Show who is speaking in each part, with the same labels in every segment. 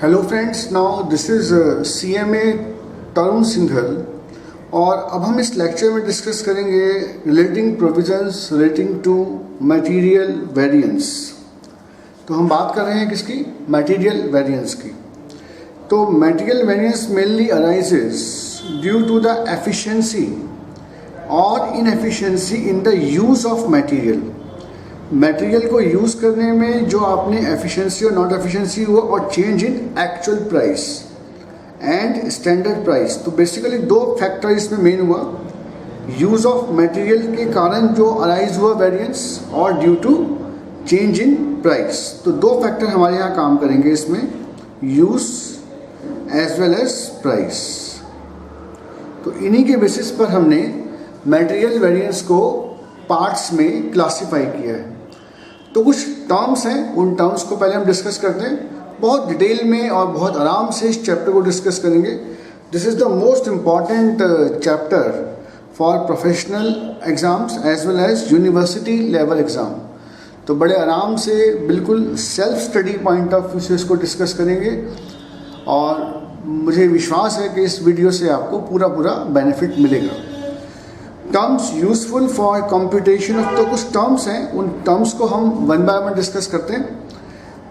Speaker 1: Hello friends, now this is CMA Tarun Singhal और अब हम इस लेक्चर में डिस्कस करेंगे relating provisions relating to material variance. तो हम बात कर रहे हैं किसकी? मटेरियल वेरिएंस की। तो material variance mainly arises due to the efficiency और inefficiency in the use of material को यूज़ करने में जो आपने एफिशिएंसी और नॉट एफिशिएंसी हुआ और change in actual price and standard price. तो बेसिकली दो फैक्टर इसमें मेन हुआ, यूज़ ऑफ मटेरियल के कारण जो अराइज हुआ वेरिएंस और due to change in price. तो दो फैक्टर हमारे यहाँ काम करेंगे इसमें, use as well as price. तो इन्हीं के बेसिस पर हमने मटेरियल वेरिएंस को पार्ट्स में क्लासिफाई किया है। तो कुछ टर्म्स हैं, उन टर्म्स को पहले हम डिस्कस करते हैं बहुत डिटेल में और बहुत आराम से इस चैप्टर को डिस्कस करेंगे। This is the most important chapter for professional exams as well as university level exam. तो बड़े आराम से बिल्कुल self study point of view से इसको डिस्कस करेंगे और मुझे विश्वास है कि इस वीडियो से आपको पूरा बेनिफिट मिलेगा। Terms useful for computation of, तो कुछ टर्म्स हैं, उन टर्म्स को हम वन बाय वन डिस्कस करते हैं।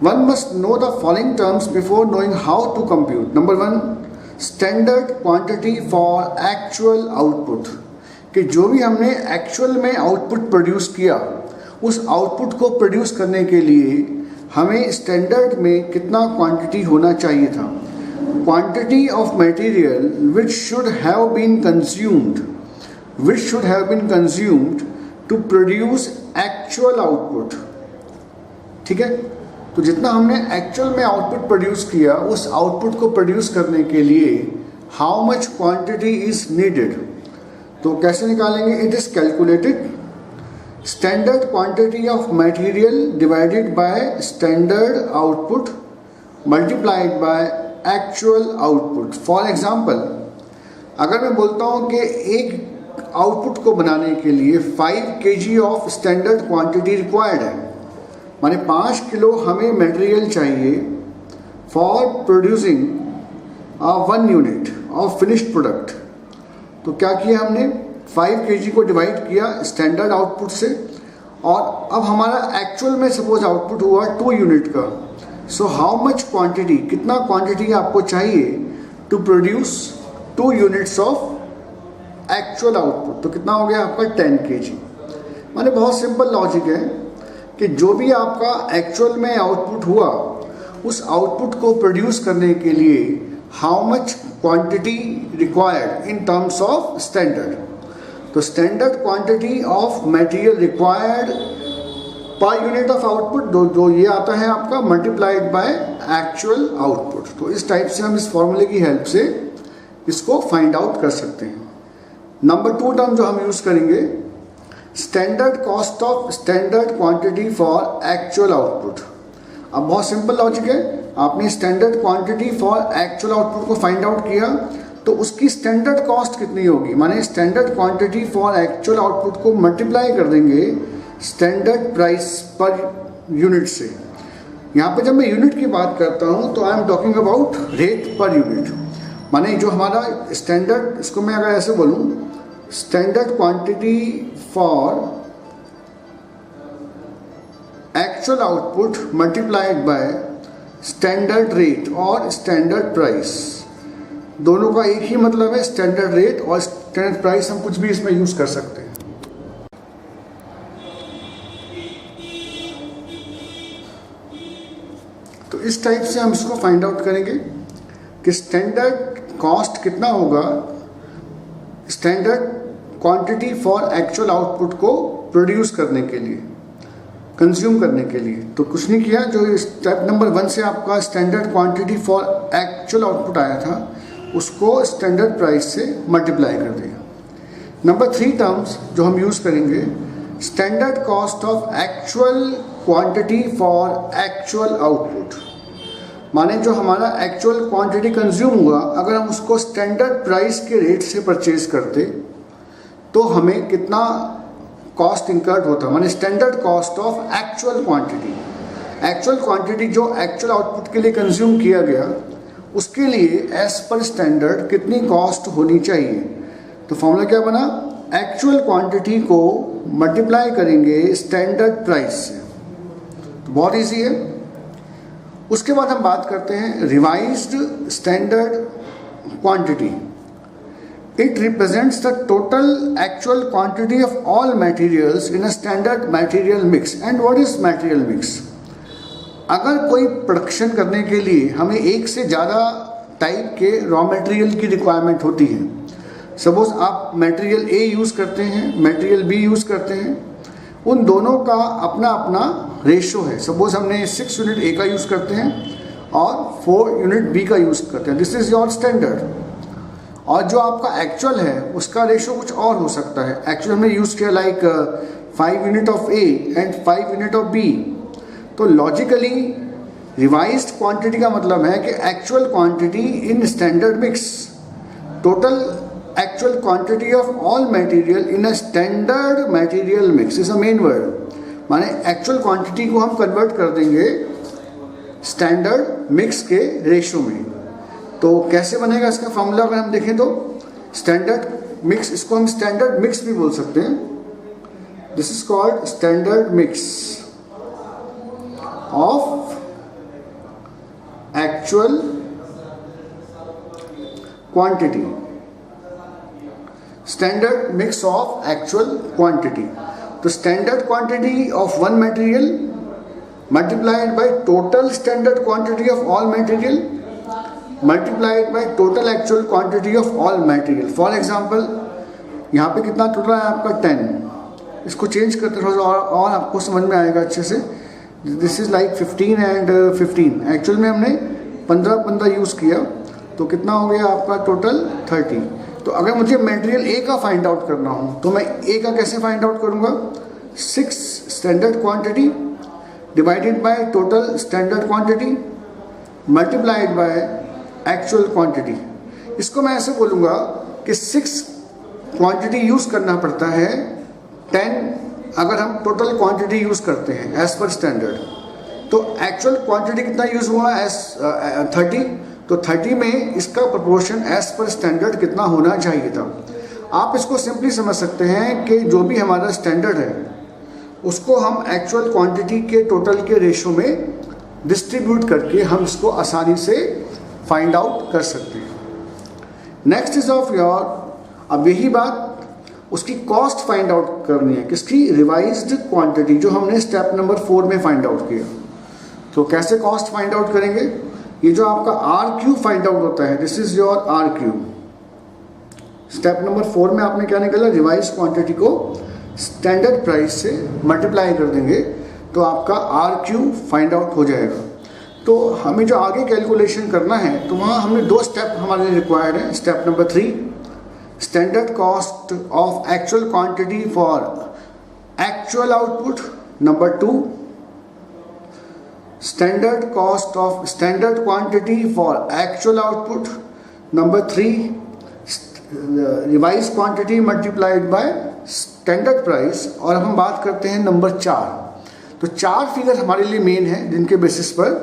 Speaker 1: One must know the following terms before knowing how to compute. Number one, standard quantity for actual output, कि जो भी हमने एक्चुअल में आउटपुट प्रोड्यूस किया उस आउटपुट को प्रोड्यूस करने के लिए हमें स्टैंडर्ड में कितना क्वांटिटी होना चाहिए था। Quantity of material which should have been consumed to produce actual output। ठीक है, तो जितना हमने एक्चुअल में आउटपुट प्रोड्यूस किया उस आउटपुट को प्रोड्यूस करने के लिए how much quantity is needed. तो कैसे निकालेंगे? It is calculated standard quantity of material divided by standard output multiplied by actual output. For example, अगर मैं बोलता हूँ कि एक आउटपुट को बनाने के लिए 5 kg of standard quantity required है, माने 5 किलो हमें मटेरियल चाहिए for producing 1 unit of finished product. तो क्या किया हमने? 5 kg को डिवाइड किया स्टैंडर्ड आउटपुट से और अब हमारा एक्चुअल में सपोज आउटपुट हुआ 2 यूनिट का। सो हाउ मच क्वांटिटी, कितना क्वांटिटी आपको चाहिए to produce 2 units of actual output. तो कितना हो गया आपका? 10 kg। माने बहुत सिंपल लॉजिक है कि जो भी आपका एक्चुअल में आउटपुट हुआ उस आउटपुट को प्रोड्यूस करने के लिए how much quantity required in terms of standard. तो standard quantity of material required per unit of output जो ये आता है आपका मल्टीप्लाइड बाय एक्चुअल आउटपुट। तो इस टाइप से हम इस फॉर्मूले की हेल्प से इसको फाइंड आउट कर सकते हैं। नंबर 2 टर्म जो हम यूज़ करेंगे, standard cost of standard quantity for actual output. अब बहुत सिंपल लॉजिक है, आपने standard quantity for actual output को फाइंड आउट किया तो उसकी स्टैंडर्ड कॉस्ट कितनी होगी, माने standard quantity for actual output को मल्टीप्लाई कर देंगे स्टैंडर्ड प्राइस पर यूनिट से। यहाँ पे जब मैं यूनिट की बात करता हूँ तो I am talking about rate per unit, माने जो हमारा स्टैंडर्ड, इसको मैं अगर ऐसे बोलूँ, standard quantity for actual output multiplied by standard rate और स्टैंडर्ड प्राइस। दोनों का एक ही मतलब है, स्टैंडर्ड रेट और स्टैंडर्ड प्राइस। हम कुछ भी इसमें यूज कर सकते हैं। तो इस टाइप से हम इसको फाइंड आउट करेंगे कि स्टैंडर्ड कॉस्ट कितना होगा standard quantity for actual output को प्रोड्यूस करने के लिए, कंज्यूम करने के लिए। तो कुछ नहीं किया, जो स्टेप नंबर 1 से आपका standard quantity for actual output आया था उसको स्टैंडर्ड प्राइस से मल्टीप्लाई कर दिया। नंबर 3 टर्म्स जो हम यूज़ करेंगे, standard cost of actual quantity for actual output, माने जो हमारा एक्चुअल क्वांटिटी कंज्यूम हुआ अगर हम उसको स्टैंडर्ड प्राइस के रेट से परचेज करते तो हमें कितना कॉस्ट इंकर्ड होता, माने standard cost of actual quantity. Actual quantity जो एक्चुअल आउटपुट के लिए कंज्यूम किया गया उसके लिए एज पर स्टैंडर्ड कितनी कॉस्ट होनी चाहिए। तो फॉर्मूला क्या बना, एक्चुअल क्वांटिटी को मल्टीप्लाई करेंगे स्टैंडर्ड प्राइस से। तो बहुत इजी है। उसके बाद हम बात करते हैं revised standard quantity. It represents the total actual quantity of all materials in a standard material mix. And what is material mix? अगर कोई प्रोडक्शन करने के लिए हमें एक से ज़्यादा टाइप के रॉ मटेरियल की रिक्वायरमेंट होती है, सपोज आप मटेरियल ए यूज़ करते हैं, मटेरियल बी यूज़ करते हैं, उन दोनों का अपना अपना रेशो है। सपोज हमने 6 यूनिट ए का यूज़ करते हैं और 4 यूनिट बी का यूज़ करते हैं, दिस इज़ योर स्टैंडर्ड। और जो आपका एक्चुअल है उसका रेशो कुछ और हो सकता है। एक्चुअल हमने यूज़ किया like 5 unit of A and 5 unit of B. तो लॉजिकली रिवाइज्ड क्वांटिटी का मतलब है कि actual quantity in standard mix, total actual quantity of all material in a standard material mix is a main word. माने actual quantity को हम convert कर देंगे स्टैंडर्ड मिक्स के रेशो में। तो कैसे बनेगा इसका फॉर्मूला अगर हम देखें तो स्टैंडर्ड मिक्स, इसको हम स्टैंडर्ड मिक्स भी बोल सकते हैं। This is called standard mix of actual quantity, standard mix of actual quantity. तो standard quantity of one material multiplied by total standard quantity of all material multiplied by total actual quantity of all material. For example, यहाँ पे कितना total है आपका 10, इसको change करते थोड़ा सा और आपको समझ में आएगा अच्छे से। This is like 15 and 15, actual में हमने 15 यूज़ किया तो कितना हो गया आपका टोटल 30। तो अगर मुझे मटेरियल ए का फाइंड आउट करना हो तो मैं ए का कैसे फाइंड आउट करूँगा, 6 standard quantity divided by total standard quantity multiplied by actual quantity. इसको मैं ऐसे बोलूँगा कि 6 क्वांटिटी यूज़ करना पड़ता है, 10 अगर हम टोटल क्वांटिटी यूज़ करते हैं एज पर स्टैंडर्ड। तो एक्चुअल क्वांटिटी कितना यूज़ हुआ एज 30, तो 30 में इसका प्रोपोर्शन एज पर स्टैंडर्ड कितना होना चाहिए था। आप इसको सिंपली समझ सकते हैं कि जो भी हमारा स्टैंडर्ड है उसको हम एक्चुअल क्वांटिटी के टोटल के रेशो में डिस्ट्रीब्यूट करके हम इसको आसानी से फाइंड आउट कर सकते हैं। नेक्स्ट इज ऑफ योर, अब यही बात उसकी कॉस्ट फाइंड आउट करनी है, किसकी, रिवाइज्ड क्वांटिटी, जो हमने स्टेप नंबर 4 में फाइंड आउट किया। तो कैसे कॉस्ट फाइंड आउट करेंगे, ये जो आपका RQ फाइंड आउट होता है, this is your RQ। Step number 4 में आपने क्या निकाला, रिवाइज क्वांटिटी को स्टैंडर्ड प्राइस से मल्टीप्लाई कर देंगे तो आपका RQ फाइंड आउट हो जाएगा। तो हमें जो आगे कैलकुलेशन करना है तो वहाँ हमने 2 स्टेप हमारे लिए रिक्वायर्ड है। Step number 3, standard cost of actual quantity for actual output. Number 2, standard cost of standard quantity for actual output. Number 3, revised quantity multiplied by standard price. और अब हम बात करते हैं नंबर 4। तो 4 फिगर हमारे लिए मेन है जिनके बेसिस पर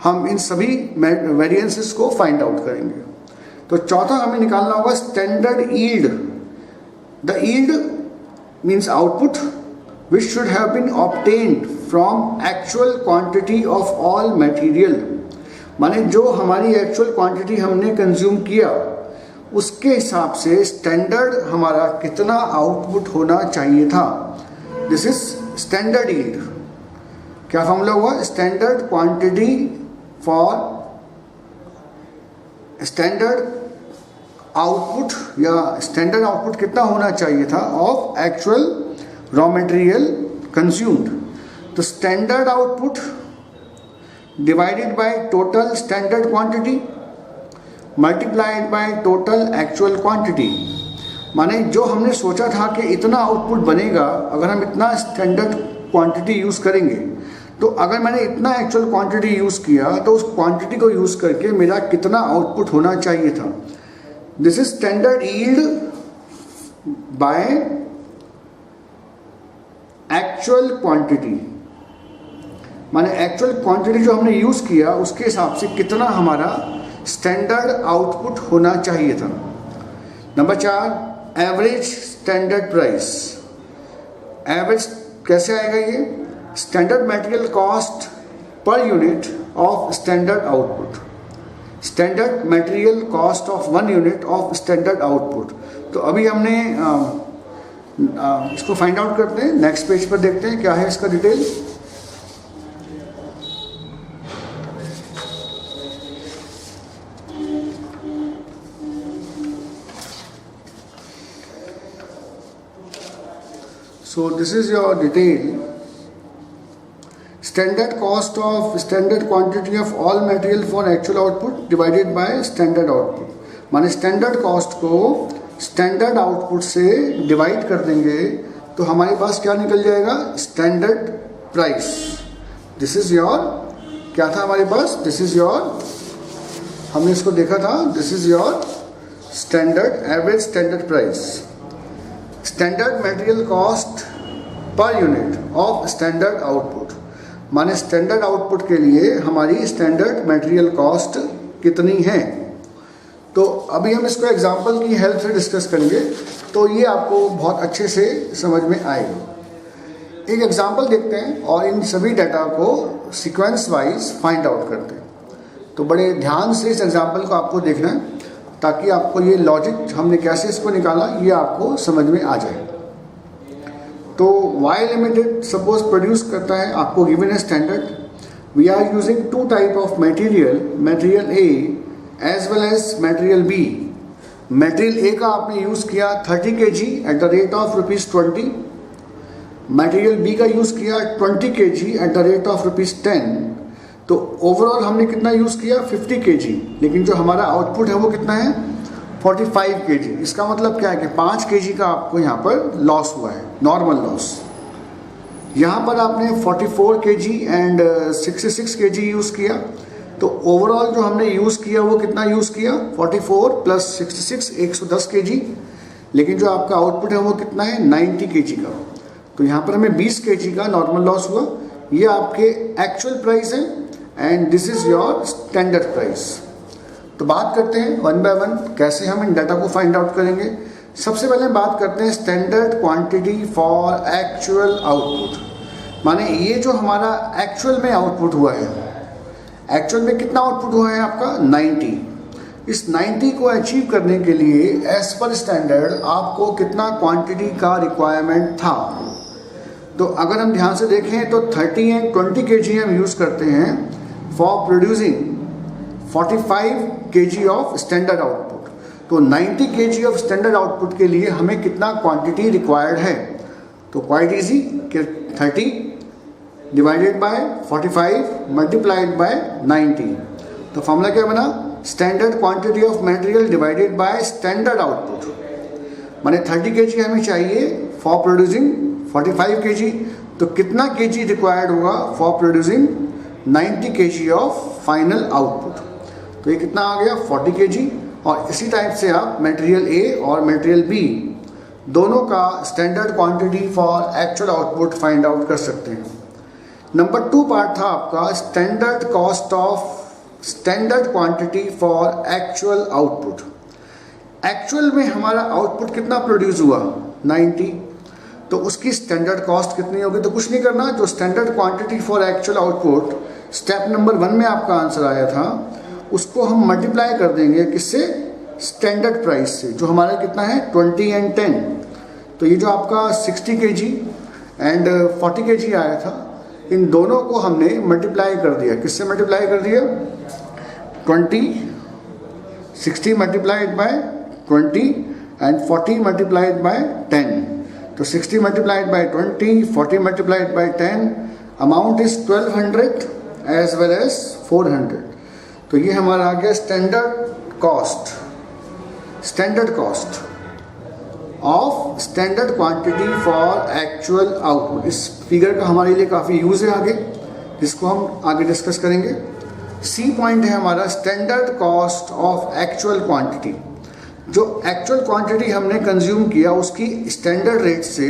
Speaker 1: हम इन सभी वेरिएंसेस को फाइंड आउट करेंगे। तो चौथा हमें निकालना होगा standard yield. The yield means output which should have been obtained from actual quantity of all material. माने जो हमारी एक्चुअल क्वांटिटी हमने कंज्यूम किया उसके हिसाब से स्टैंडर्ड हमारा कितना आउटपुट होना चाहिए था। This is standard yield. क्या फॉर्मूला हुआ, standard quantity for standard output, या स्टैंडर्ड आउटपुट कितना होना चाहिए था of actual raw material consumed. तो standard output divided by total standard quantity multiplied by total actual quantity. माने जो हमने सोचा था कि इतना आउटपुट बनेगा अगर हम इतना स्टैंडर्ड क्वांटिटी यूज़ करेंगे, तो अगर मैंने इतना एक्चुअल क्वांटिटी यूज़ किया तो उस क्वांटिटी को यूज़ करके मेरा कितना आउटपुट होना चाहिए था। This is standard yield bye actual quantity. माने एक्चुअल क्वांटिटी जो हमने यूज़ किया उसके हिसाब से कितना हमारा स्टैंडर्ड आउटपुट होना चाहिए था। Number 4, average standard price. Average कैसे आएगा ये? Standard material cost per unit of standard output. Standard material cost of 1 unit of standard output. तो अभी हमने इसको फाइंड आउट करते हैं, नेक्स्ट पेज पर देखते हैं क्या है इसका detail. So this is your detail. Standard cost of standard quantity of all material for actual output divided by standard output. माने स्टैंडर्ड कॉस्ट को स्टैंडर्ड आउटपुट से डिवाइड कर देंगे तो हमारे पास क्या निकल जाएगा? Standard price. This is your, क्या था हमारे पास? दिस इज योर, हमने इसको देखा था, this is your standard average standard price. Standard material cost per unit of standard output, माने स्टैंडर्ड आउटपुट के लिए हमारी स्टैंडर्ड मटेरियल कॉस्ट कितनी है। तो अभी हम इसको एग्जांपल की हेल्प से डिस्कस करेंगे तो ये आपको बहुत अच्छे से समझ में आएगा। एक एग्जांपल देखते हैं और इन सभी डाटा को सीक्वेंस वाइज फाइंड आउट करते हैं। तो बड़े ध्यान से इस एग्जांपल को आपको देखना है ताकि आपको ये लॉजिक हमने कैसे इसको निकाला ये आपको समझ में आ जाए। तो वाई लिमिटेड सपोज प्रोड्यूस करता है, आपको गिवन है standard, we are using 2 type of material A as well as material B. Material A का आपने यूज़ किया 30 kg at the rate of ₹20, material B का यूज़ किया 20 kg at the rate of ₹10। तो ओवरऑल हमने कितना use किया? 50 kg, लेकिन जो हमारा आउटपुट है वो कितना है? 45 kg। इसका मतलब क्या है कि 5 kg का आपको यहाँ पर लॉस हुआ है, नॉर्मल लॉस। यहाँ पर आपने 44 kg एंड 66 kg यूज़ किया, तो ओवरऑल जो हमने यूज़ किया वो कितना यूज़ किया? 44 प्लस 66 110 kg, लेकिन जो आपका आउटपुट है वो कितना है? 90 kg का। तो यहाँ पर हमें 20 kg का नॉर्मल लॉस हुआ। ये आपके एक्चुअल प्राइस है and this is your standard price. तो बात करते हैं वन बाय वन कैसे हम इन डाटा को फाइंड आउट करेंगे। सबसे पहले बात करते हैं standard quantity for actual output. माने ये जो हमारा एक्चुअल में आउटपुट हुआ है, एक्चुअल में कितना आउटपुट हुआ है आपका? 90। इस 90 को अचीव करने के लिए एज पर स्टैंडर्ड आपको कितना क्वांटिटी का रिक्वायरमेंट था? तो अगर हम ध्यान से देखें तो 30 एंड 20 kg हम यूज़ करते हैं for producing 45 kg of standard output. तो 90 kg ऑफ स्टैंडर्ड आउटपुट के लिए हमें कितना क्वांटिटी रिक्वायर्ड है? तो क्वाइट इजी कि 30 डिवाइडेड बाय 45 मल्टीप्लाइड बाय 90। तो फॉर्मूला क्या बना? Standard quantity of material divided by standard output. माने 30 kg हमें चाहिए फॉर प्रोड्यूसिंग 45 kg, तो कितना kg रिक्वायर्ड होगा for producing 90 kg of final output? तो ये कितना आ गया? 40 kg। और इसी टाइप से आप मटेरियल ए और मटेरियल बी दोनों का standard quantity for actual output find out कर सकते हैं। नंबर 2 पार्ट था आपका standard cost of standard quantity for actual output. Actual में हमारा आउटपुट कितना प्रोड्यूस हुआ? 90। तो उसकी स्टैंडर्ड कॉस्ट कितनी होगी? तो कुछ नहीं करना, जो standard quantity for actual output step number 1 में आपका आंसर आया था उसको हम मल्टीप्लाई कर देंगे किससे? स्टैंडर्ड प्राइस से, जो हमारा कितना है? 20 एंड 10। तो ये जो आपका 60 kg एंड 40 kg आया था, इन दोनों को हमने मल्टीप्लाई कर दिया। किससे मल्टीप्लाई कर दिया? 20, 60 multiplied by 20 and 40 multiplied by 10। तो 60 multiplied by 20, 40 multiplied by 10, amount is 1200 as well as 400। तो ये हमारा आ गया standard cost, standard cost of standard quantity for actual output. इस फिगर का हमारे लिए काफ़ी यूज़ है आगे, जिसको हम आगे डिस्कस करेंगे। सी पॉइंट है हमारा standard cost of actual quantity. जो एक्चुअल क्वांटिटी हमने कंज्यूम किया उसकी स्टैंडर्ड रेट से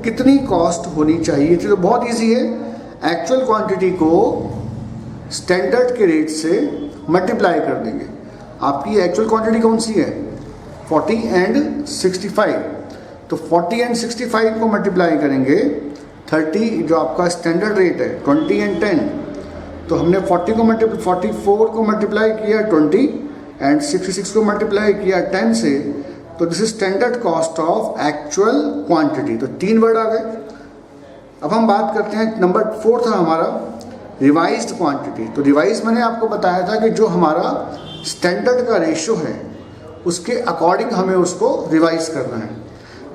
Speaker 1: कितनी कॉस्ट होनी चाहिए थी। तो बहुत इजी है, एक्चुअल क्वांटिटी को स्टैंडर्ड के रेट से मल्टीप्लाई कर देंगे। आपकी एक्चुअल क्वांटिटी कौन सी है? 40 एंड 65। तो 40 एंड 65 को मल्टीप्लाई करेंगे 30, जो आपका स्टैंडर्ड रेट है 20 एंड 10। तो हमने 44 को मल्टीप्लाई किया 20 एंड 66 को मल्टीप्लाई किया 10 से। तो this is standard cost of actual quantity. तो 3 वर्ड आ गए। अब हम बात करते हैं, नंबर 4 था हमारा रिवाइज्ड क्वांटिटी। तो रिवाइज मैंने आपको बताया था कि जो हमारा स्टैंडर्ड का रेशो है उसके अकॉर्डिंग हमें उसको रिवाइज करना है।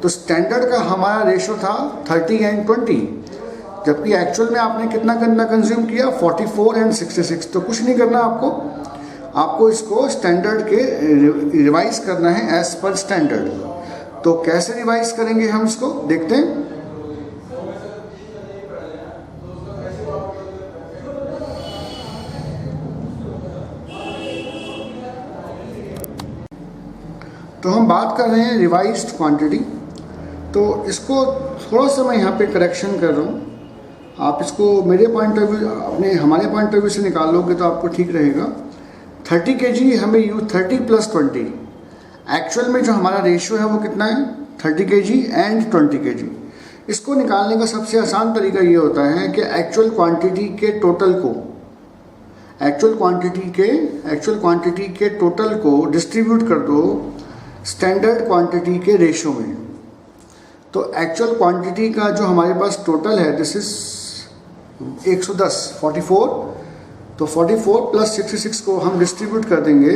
Speaker 1: तो स्टैंडर्ड का हमारा रेशो था 30 एंड 20, जबकि एक्चुअल में आपने कितना कंज्यूम किया 44 एंड 66। तो कुछ नहीं करना आपको इसको स्टैंडर्ड के रिवाइज करना है एज पर स्टैंडर्ड। तो कैसे रिवाइज करेंगे हम इसको देखते हैं। तो हम बात कर रहे हैं रिवाइज्ड क्वांटिटी। तो इसको थोड़ा सा मैं यहाँ पे करेक्शन कर रहा हूँ। आप इसको मेरे पॉइंट ऑफ व्यू हमारे पॉइंट ऑफ व्यू से निकालोगे तो आपको ठीक रहेगा। 30 kg हमें यूज 30 + 20। एक्चुअल में जो हमारा रेशियो है वो कितना है 30 kg एंड 20 kg। इसको निकालने का सबसे आसान तरीका ये होता है कि एक्चुअल क्वांटिटी के टोटल को डिस्ट्रीब्यूट कर दो स्टैंडर्ड क्वांटिटी के रेशो में। तो एक्चुअल क्वांटिटी का जो हमारे पास टोटल है दिस इज 110 44। तो 44 + 66 को हम डिस्ट्रीब्यूट कर देंगे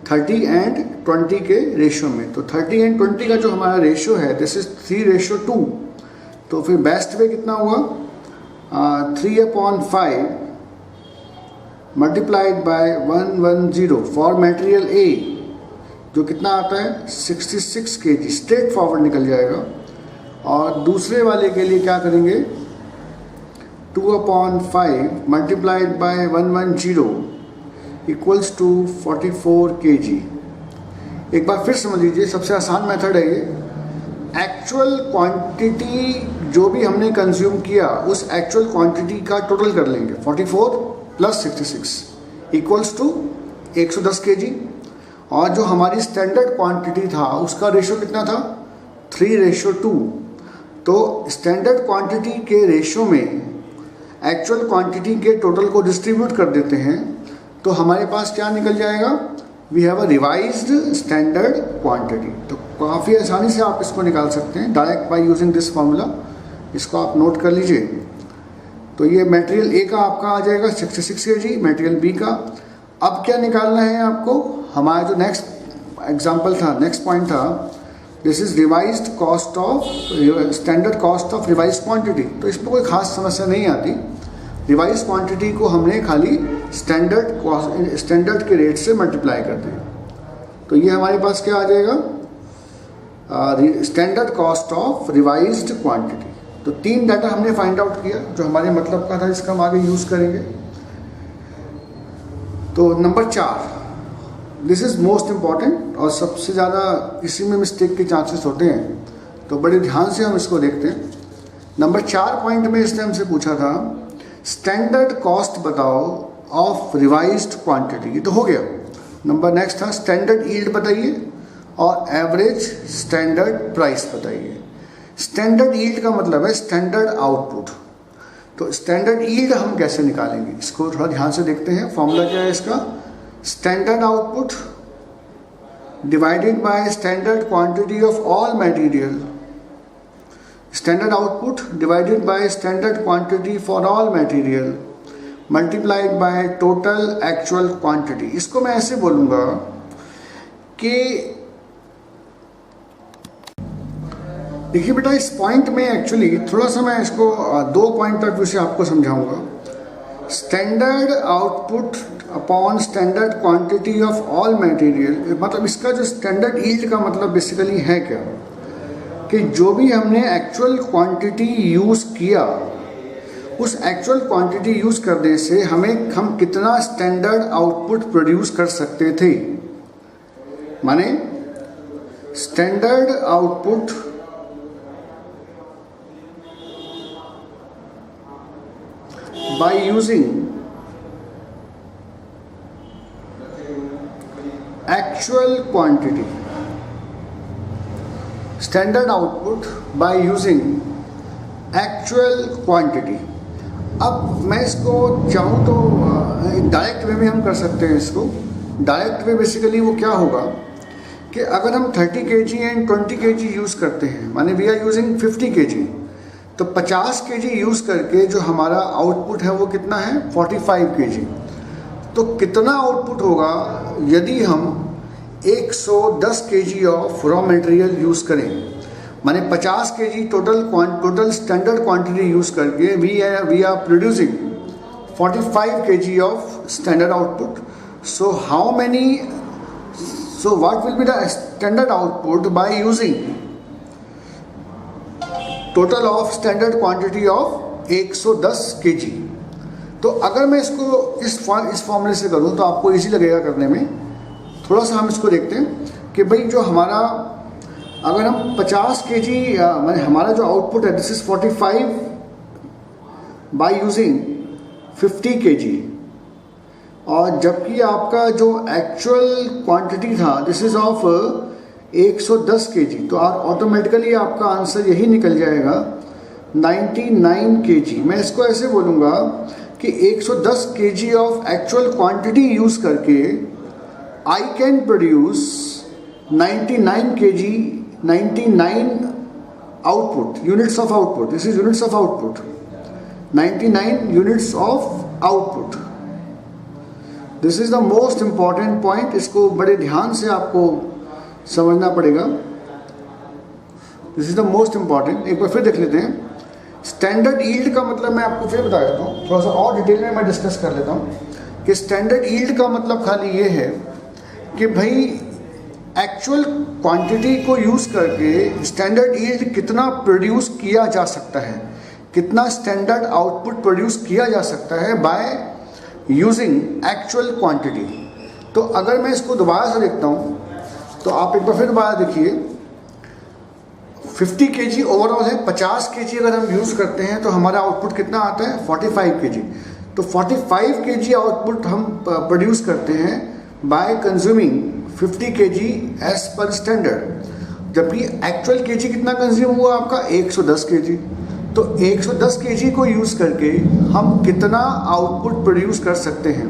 Speaker 1: 30 एंड 20 के रेशो में। तो 30 एंड 20 का जो हमारा रेशो है दिस इज 3:2। तो फिर बेस्ट वे कितना हुआ 3/5 multiplied by 110 for material A, जो कितना आता है 66 kg। स्ट्रेट फॉरवर्ड निकल जाएगा। और दूसरे वाले के लिए क्या करेंगे 2/5 multiplied by 110 equals to 44 kg। एक बार फिर समझ लीजिए, सबसे आसान मेथड है ये। एक्चुअल क्वांटिटी जो भी हमने कंज्यूम किया उस एक्चुअल क्वांटिटी का टोटल कर लेंगे 44 + 66 इक्वल्स टू 110 kg। और जो हमारी स्टैंडर्ड क्वांटिटी था उसका रेशो कितना था 3:2। तो स्टैंडर्ड क्वांटिटी के रेशो में एक्चुअल क्वांटिटी के टोटल को डिस्ट्रीब्यूट कर देते हैं तो हमारे पास क्या निकल जाएगा we have a revised standard quantity. तो काफ़ी आसानी से आप इसको निकाल सकते हैं direct by using this formula. इसको आप नोट कर लीजिए। तो ये मटेरियल ए का आपका आ जाएगा 66 kg, मटेरियल बी का। अब क्या निकालना है आपको, हमारा जो नेक्स्ट एग्जाम्पल था, नेक्स्ट पॉइंट था, this is revised cost of standard cost of revised quantity. तो इसमें कोई खास समस्या नहीं आती। रिवाइज क्वांटिटी को हमने खाली स्टैंडर्ड के रेट से मल्टीप्लाई कर दिया। तो ये हमारे पास क्या आ जाएगा standard cost of revised quantity. तो 3 डाटा हमने फाइंड आउट किया जो हमारे मतलब का था, इसका हम आगे यूज़ करेंगे। तो number 4, this is most important और सबसे ज़्यादा इसी में मिस्टेक के चांसेस होते हैं। तो बड़े ध्यान से हम इसको देखते हैं। नंबर 4 पॉइंट में इसने हमसे पूछा था स्टैंडर्ड कॉस्ट बताओ ऑफ रिवाइज्ड क्वांटिटी। ये तो हो गया। नंबर नेक्स्ट था स्टैंडर्ड यील्ड बताइए और एवरेज स्टैंडर्ड प्राइस बताइए। स्टैंडर्ड यील्ड का मतलब है स्टैंडर्ड आउटपुट। तो स्टैंडर्ड यील्ड हम कैसे निकालेंगे इसको थोड़ा ध्यान से देखते हैं। फॉर्मूला क्या है इसका, standard output divided by standard quantity of all material. Standard output divided by standard quantity for all material multiplied by total actual quantity. इसको मैं ऐसे बोलूँगा कि देखिए बेटा, इस पॉइंट में एक्चुअली थोड़ा सा मैं इसको 2 पॉइंट ऑफ व्यू से आपको समझाऊंगा। Standard output upon standard quantity of all material, मतलब इसका जो स्टैंडर्ड यील्ड का मतलब बेसिकली है क्या कि जो भी हमने एक्चुअल क्वांटिटी यूज़ किया उस एक्चुअल क्वांटिटी यूज़ करने से हम कितना स्टैंडर्ड आउटपुट प्रोड्यूस कर सकते थे। माने standard output by using actual quantity, standard output by using actual quantity। अब मैं इसको चाहूँ तो डायरेक्ट वे में हम कर सकते हैं इसको। डायरेक्ट वे बेसिकली वो क्या होगा कि अगर हम 30 kg एंड 20 kg यूज़ करते हैं, माने वी आर यूजिंग 50 kg, तो 50 kg यूज़ करके जो हमारा आउटपुट है वो कितना है 45 kg। तो कितना आउटपुट होगा यदि हम 110 kg of raw material use करें, माने 50 kg total standard quantity use करके we are producing 45 kg of standard output. So what will be the standard output by using total of standard quantity of 110 kg। तो अगर मैं इसको इस फॉर्मूले से करूँ तो आपको इजी लगेगा करने में। थोड़ा सा हम इसको देखते हैं कि भाई जो हमारा अगर हम 50 kg माने हमारा जो आउटपुट है this is 45 by using 50 kg, और जबकि आपका जो एक्चुअल क्वांटिटी था दिस इज ऑफ 110 kg, तो ऑटोमेटिकली आपका आंसर यही निकल जाएगा 99 kg। मैं इसको ऐसे बोलूँगा कि 110 kg of actual quantity use करके I can produce 99 kg 99 output, units of output, this is units of output, 99 units of output. This is the most important point, इसको बड़े ध्यान से आपको समझना पड़ेगा। This is the most important. एक बार फिर देख लेते हैं। स्टैंडर्ड यील्ड का मतलब मैं आपको फिर बता देता हूँ, थोड़ा सा और डिटेल में मैं डिस्कस कर लेता हूँ कि स्टैंडर्ड यील्ड का मतलब खाली ये है कि भाई एक्चुअल क्वांटिटी को यूज़ करके स्टैंडर्ड यील्ड कितना प्रोड्यूस किया जा सकता है, कितना स्टैंडर्ड आउटपुट प्रोड्यूस किया जा सकता है बाय यूजिंग एक्चुअल क्वांटिटी। तो अगर मैं इसको दोबारा से देखता हूँ तो आप एक बार फिर दोबारा देखिए, 50 kg ओवरऑल है, 50 kg अगर हम यूज़ करते हैं तो हमारा आउटपुट कितना आता है 45 kg। तो 45 kg आउटपुट हम प्रोड्यूस करते हैं by consuming 50 kg as per standard, जबकि एक्चुअल kg कितना कंज्यूम हुआ आपका 110 kg। तो 110 kg को यूज़ करके हम कितना आउटपुट प्रोड्यूस कर सकते हैं।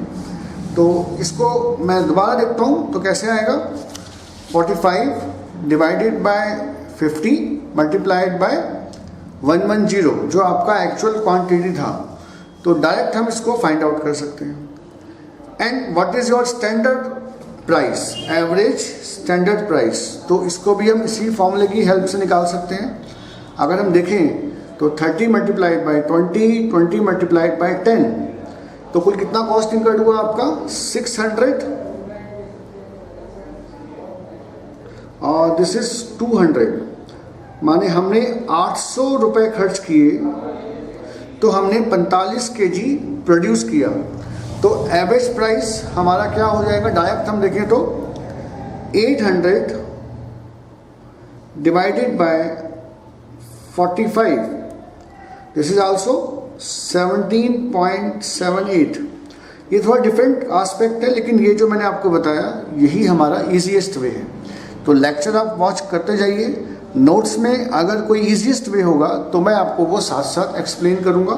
Speaker 1: तो इसको मैं दोबारा देखता हूँ तो कैसे आएगा, 45 डिवाइडेड बाय 50 मल्टीप्लाइड बाय 110 जो आपका एक्चुअल क्वांटिटी था। तो डायरेक्ट हम इसको फाइंड आउट कर सकते हैं। And what is your standard price, average standard price, तो इसको भी हम इसी फॉर्मूले की हेल्प से निकाल सकते हैं। अगर हम देखें तो 30 मल्टीप्लाइड बाई 20 मल्टीप्लाइड बाई 10, तो कुल कितना कॉस्ट इनकर्ड हुआ आपका 600 और दिस इज 200, माने हमने 800 रुपये खर्च किए तो हमने 45 kg प्रोड्यूस किया। तो एवरेज प्राइस हमारा क्या हो जाएगा, डायरेक्ट हम देखें तो 800 divided by 45, this is also 17.78। ये थोड़ा डिफरेंट आस्पेक्ट है, लेकिन ये जो मैंने आपको बताया यही हमारा ईजीएस्ट वे है। तो लेक्चर आप वॉच करते जाइए, नोट्स में अगर कोई ईजीएस्ट वे होगा तो मैं आपको वो साथ साथ एक्सप्लेन करूँगा।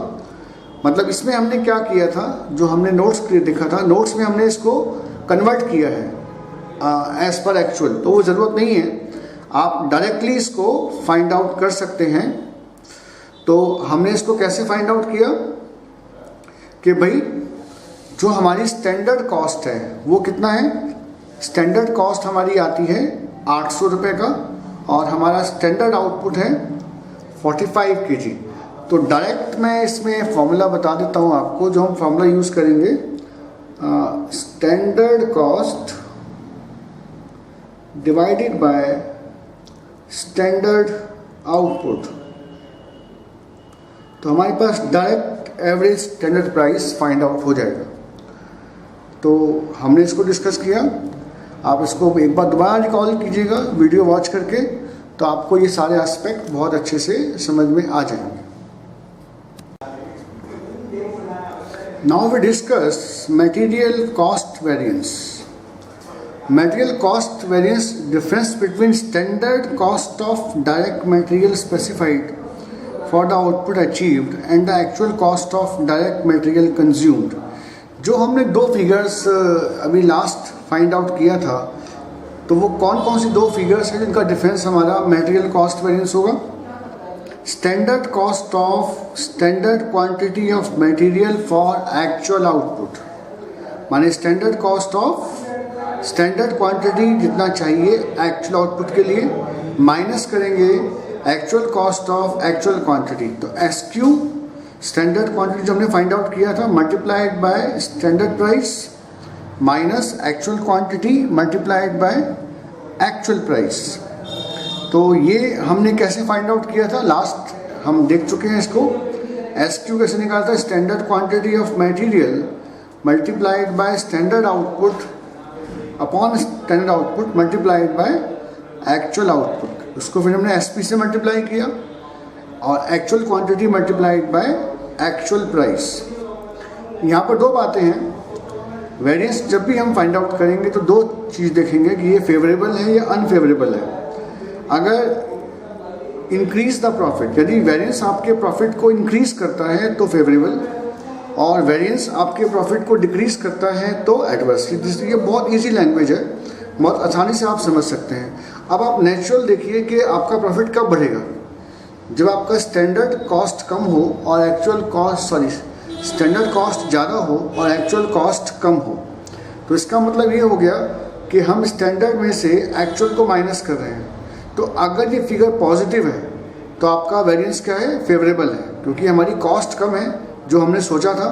Speaker 1: मतलब इसमें हमने क्या किया था, जो हमने नोट्स देखा था, नोट्स में हमने इसको कन्वर्ट किया है एज पर एक्चुअल, तो वो ज़रूरत नहीं है, आप डायरेक्टली इसको फाइंड आउट कर सकते हैं। तो हमने इसको कैसे फाइंड आउट किया कि भाई जो हमारी स्टैंडर्ड कॉस्ट है वो कितना है, स्टैंडर्ड कॉस्ट हमारी आती है 800 रुपये का और हमारा स्टैंडर्ड आउटपुट है 45 kg। तो डायरेक्ट मैं इसमें फॉर्मूला बता देता हूँ आपको, जो हम फॉर्मूला यूज़ करेंगे, standard cost divided by standard output. तो हमारे पास direct average standard price find out हो जाएगा। तो हमने इसको डिस्कस किया, आप इसको एक बार दोबारा रिकॉल कीजिएगा वीडियो वॉच करके, तो आपको ये सारे एस्पेक्ट बहुत अच्छे से समझ में आ जाएंगे। Now we discuss material cost variance. Material cost variance, difference between standard cost of direct material specified for the output achieved and the actual cost of direct material consumed. जो हमने दो फिगर्स अभी लास्ट फाइंड आउट किया था, तो वो कौन कौन सी दो फिगर्स हैं जिनका डिफरेंस हमारा मटेरियल कॉस्ट वेरिएंस होगा? Standard cost of standard quantity of material for actual output, माने standard cost of standard quantity जितना चाहिए एक्चुअल आउटपुट के लिए, माइनस करेंगे actual cost of actual quantity. तो SQ स्टैंडर्ड क्वांटिटी जो हमने फाइंड आउट किया था multiplied by standard price minus actual quantity multiplied by actual price. तो ये हमने कैसे फाइंड आउट किया था, लास्ट हम देख चुके हैं इसको। SQ कैसे निकालता है? Standard quantity of material multiplied by standard output upon standard output multiplied by actual output. उसको फिर हमने SP से मल्टीप्लाई किया और actual quantity multiplied by actual price. यहाँ पर दो बातें हैं। वेरिएंस जब भी हम फाइंड आउट करेंगे तो दो चीज़ देखेंगे कि ये फेवरेबल है या अनफेवरेबल है। अगर इंक्रीज द प्रॉफिट, यदि वेरिएंस आपके प्रॉफिट को इंक्रीज करता है तो फेवरेबल, और वेरिएंस आपके प्रॉफिट को डिक्रीज करता है तो एडवर्स। ये बहुत इजी लैंग्वेज है, बहुत आसानी से आप समझ सकते हैं। अब आप नेचुरल देखिए कि आपका प्रॉफिट कब बढ़ेगा, जब आपका स्टैंडर्ड कॉस्ट कम हो और एक्चुअल कॉस्ट स्टैंडर्ड कॉस्ट ज़्यादा हो और एक्चुअल कॉस्ट कम हो। तो इसका मतलब ये हो गया कि हम स्टैंडर्ड में से एक्चुअल को माइनस कर रहे हैं। तो अगर ये फिगर पॉजिटिव है तो आपका वेरिएंस क्या है? फेवरेबल है, क्योंकि हमारी कॉस्ट कम है जो हमने सोचा था,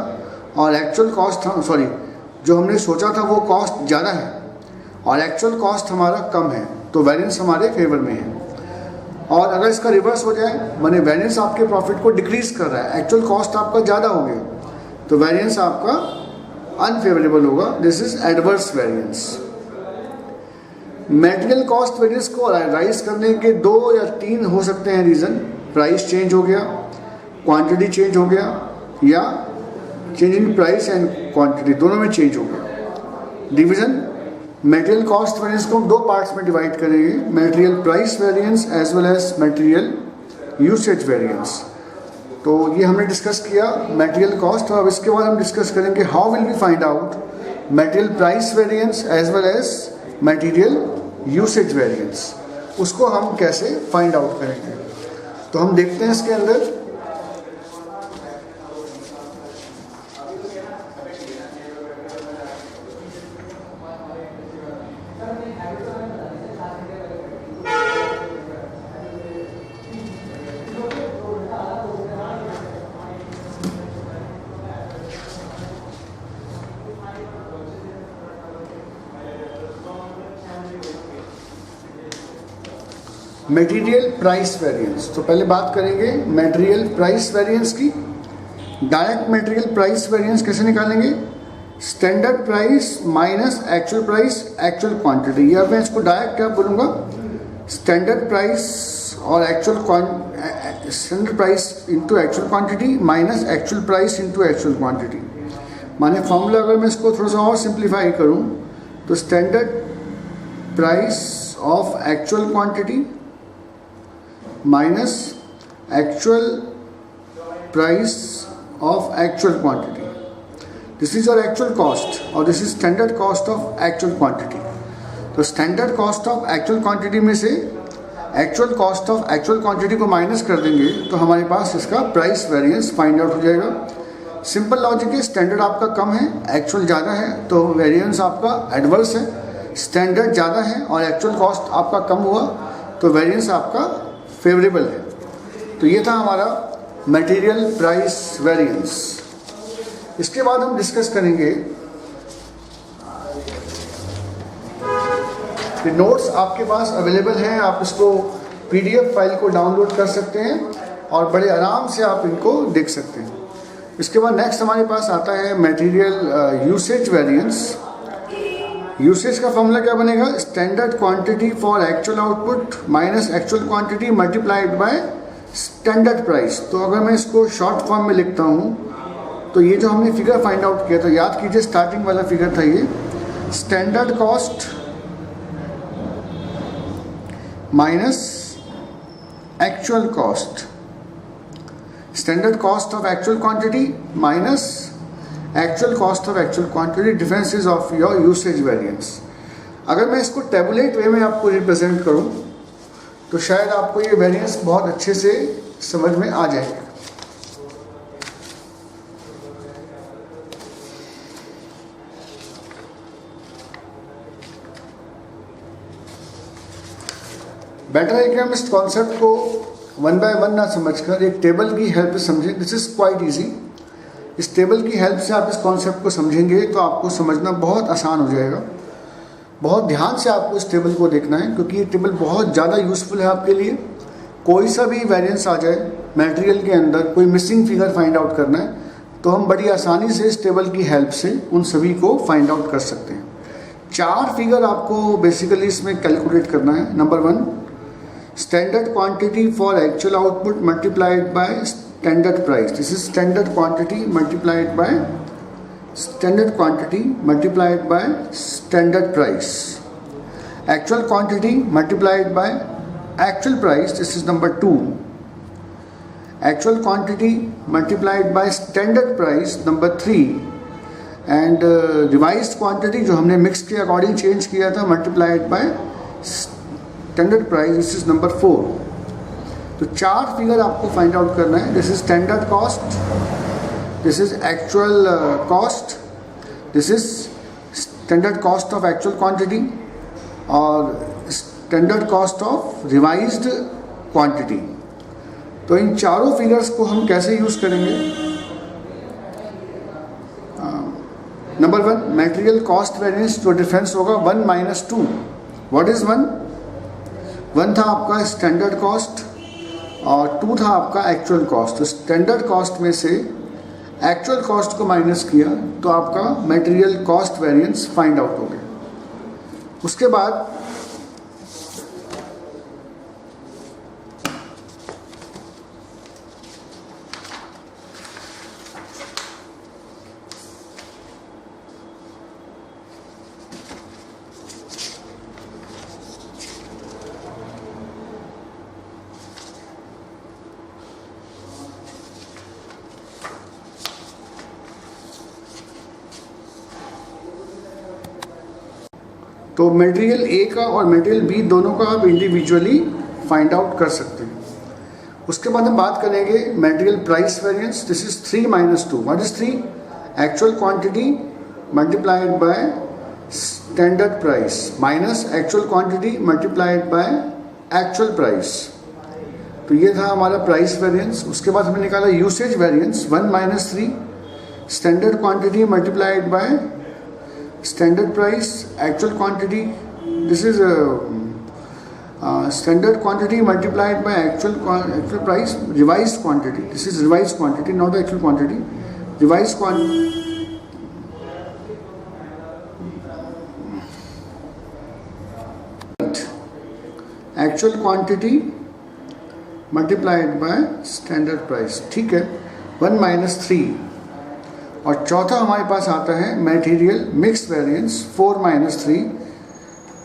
Speaker 1: और एक्चुअल कॉस्ट जो हमने सोचा था वो कॉस्ट ज़्यादा है और एक्चुअल कॉस्ट हमारा कम है, तो वेरिएंस हमारे फेवर में है। और अगर इसका रिवर्स हो जाए, माने वेरिएंस आपके प्रॉफिट को डिक्रीज कर रहा है, एक्चुअल कॉस्ट आपका ज़्यादा हो गया, तो वेरिएंस आपका अनफेवरेबल होगा। This is adverse variance. Material cost variance को राइज करने के 2 या 3 हो सकते हैं रीज़न। प्राइस चेंज हो गया, क्वांटिटी चेंज हो गया, या change in price and quantity, दोनों में चेंज हो गया। डिवीज़न मटेरियल कॉस्ट वेरिएंस को हम 2 पार्ट्स में डिवाइड करेंगे, material price variance as well as material usage variance. तो ये हमने डिस्कस किया मटेरियल कॉस्ट, और अब इसके बाद हम डिस्कस करेंगे how will we find out material price variance as well as material usage variance. उसको हम कैसे फाइंड आउट करेंगे, तो हम देखते हैं इसके अंदर। मटेरियल प्राइस वेरिएंस, तो पहले बात करेंगे मटेरियल प्राइस वेरिएंस की। डायरेक्ट मटेरियल प्राइस वेरिएंस कैसे निकालेंगे? Standard price minus actual price actual quantity, या मैं इसको डायरेक्ट क्या बोलूँगा, स्टैंडर्ड प्राइस और standard price into actual quantity minus actual price into actual quantity. माने फॉर्मूला अगर मैं इसको थोड़ा सा और सिंप्लीफाई करूँ तो standard price of actual quantity minus actual price of actual quantity. This is your actual cost और this is standard cost of actual quantity. तो standard cost of actual quantity में से actual cost of actual quantity को minus कर देंगे तो हमारे पास इसका प्राइस वेरिएंस फाइंड आउट हो जाएगा। सिंपल लॉजिक है, स्टैंडर्ड आपका कम है, एक्चुअल ज़्यादा है, तो वेरिएंस आपका एडवर्स है। स्टैंडर्ड ज़्यादा है और एक्चुअल कॉस्ट आपका कम हुआ तो वेरिएंस आपका फेवरेबल है। तो ये था हमारा मटेरियल प्राइस वेरिएंस। इसके बाद हम डिस्कस करेंगे नोट्स आपके पास अवेलेबल हैं, आप इसको PDF फाइल को डाउनलोड कर सकते हैं और बड़े आराम से आप इनको देख सकते हैं। इसके बाद नेक्स्ट हमारे पास आता है मटेरियल यूसेज वेरिएंस। यूसेज का फॉर्मूला क्या बनेगा? Standard quantity for actual output minus actual quantity multiplied by standard price. तो अगर मैं इसको शॉर्ट फॉर्म में लिखता हूँ तो ये जो हमने फिगर फाइंड आउट किया था, याद कीजिए स्टार्टिंग वाला फिगर था ये, standard cost minus actual cost, standard cost of actual quantity minus actual cost of actual quantity, differences of your usage variance. अगर मैं इसको टेबुलेट वे में आपको रिप्रेजेंट करूं तो शायद आपको ये वेरिएंस बहुत अच्छे से समझ में आ जाएगा। बेटर है कि हम इस कॉन्सेप्ट को वन बाय वन ना समझकर एक टेबल की हेल्प से समझें। This is quite easy. इस टेबल की हेल्प से आप इस कॉन्सेप्ट को समझेंगे तो आपको समझना बहुत आसान हो जाएगा। बहुत ध्यान से आपको इस टेबल को देखना है क्योंकि ये टेबल बहुत ज़्यादा यूज़फुल है आपके लिए। कोई सा भी वेरिएंस आ जाए मटेरियल के अंदर, कोई मिसिंग फिगर फाइंड आउट करना है तो हम बड़ी आसानी से इस टेबल की हेल्प से उन सभी को फाइंड आउट कर सकते हैं। 4 फिगर आपको बेसिकली इसमें कैलकुलेट करना है। Number 1, standard quantity for actual output multiplied by standard price. This is standard quantity multiplied by standard price. Actual quantity multiplied by actual price. This is number 2. Actual quantity multiplied by standard price. Number 3. And revised quantity जो हमने mix के according change किया था multiplied by standard price, this is number 4। तो 4 figure आपको find out करना है। This is standard cost, this is actual cost, this is standard cost of actual quantity और standard cost of revised quantity. तो इन चारों फिगर्स को हम कैसे यूज़ करेंगे? नंबर 1, मटेरियल कॉस्ट वेरिएंस, जो डिफरेंस होगा 1 - 2। व्हाट इज 1 था आपका स्टैंडर्ड कॉस्ट और 2 था आपका एक्चुअल कॉस्ट। तो स्टैंडर्ड कॉस्ट में से एक्चुअल कॉस्ट को माइनस किया तो आपका material cost variance find out हो गया। उसके बाद तो मटेरियल ए का और मटेरियल बी दोनों का आप इंडिविजुअली फाइंड आउट कर सकते हैं। उसके बाद हम बात करेंगे material price variance. This is 3 - 2। What is 3? Actual quantity multiplied by standard price minus actual quantity multiplied by actual price. तो ये था हमारा प्राइस वेरिएंस। उसके बाद हमने निकाला usage variance 1 - 3, standard quantity multiplied bye standard price, actual quantity. This is standard quantity multiplied by actual price, revised quantity. This is revised quantity, not actual quantity. Revised quantity, actual quantity multiplied by standard price. ठीक है, 1 - 3। और चौथा हमारे पास आता है material mix variance 4 - 3,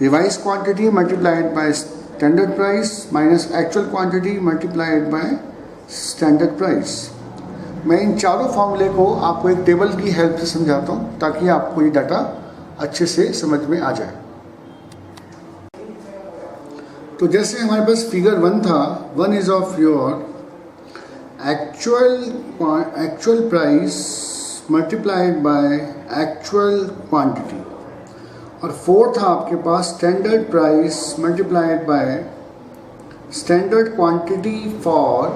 Speaker 1: revise quantity multiplied by standard price minus actual quantity multiplied by standard price. मैं इन चारों फॉर्मूले को आपको एक टेबल की हेल्प से समझाता हूँ ताकि आपको ये डाटा अच्छे से समझ में आ जाए। तो जैसे हमारे पास फिगर 1 था, 1 is of your actual price multiplied by actual quantity और 4 था आपके पास standard price multiplied by standard quantity for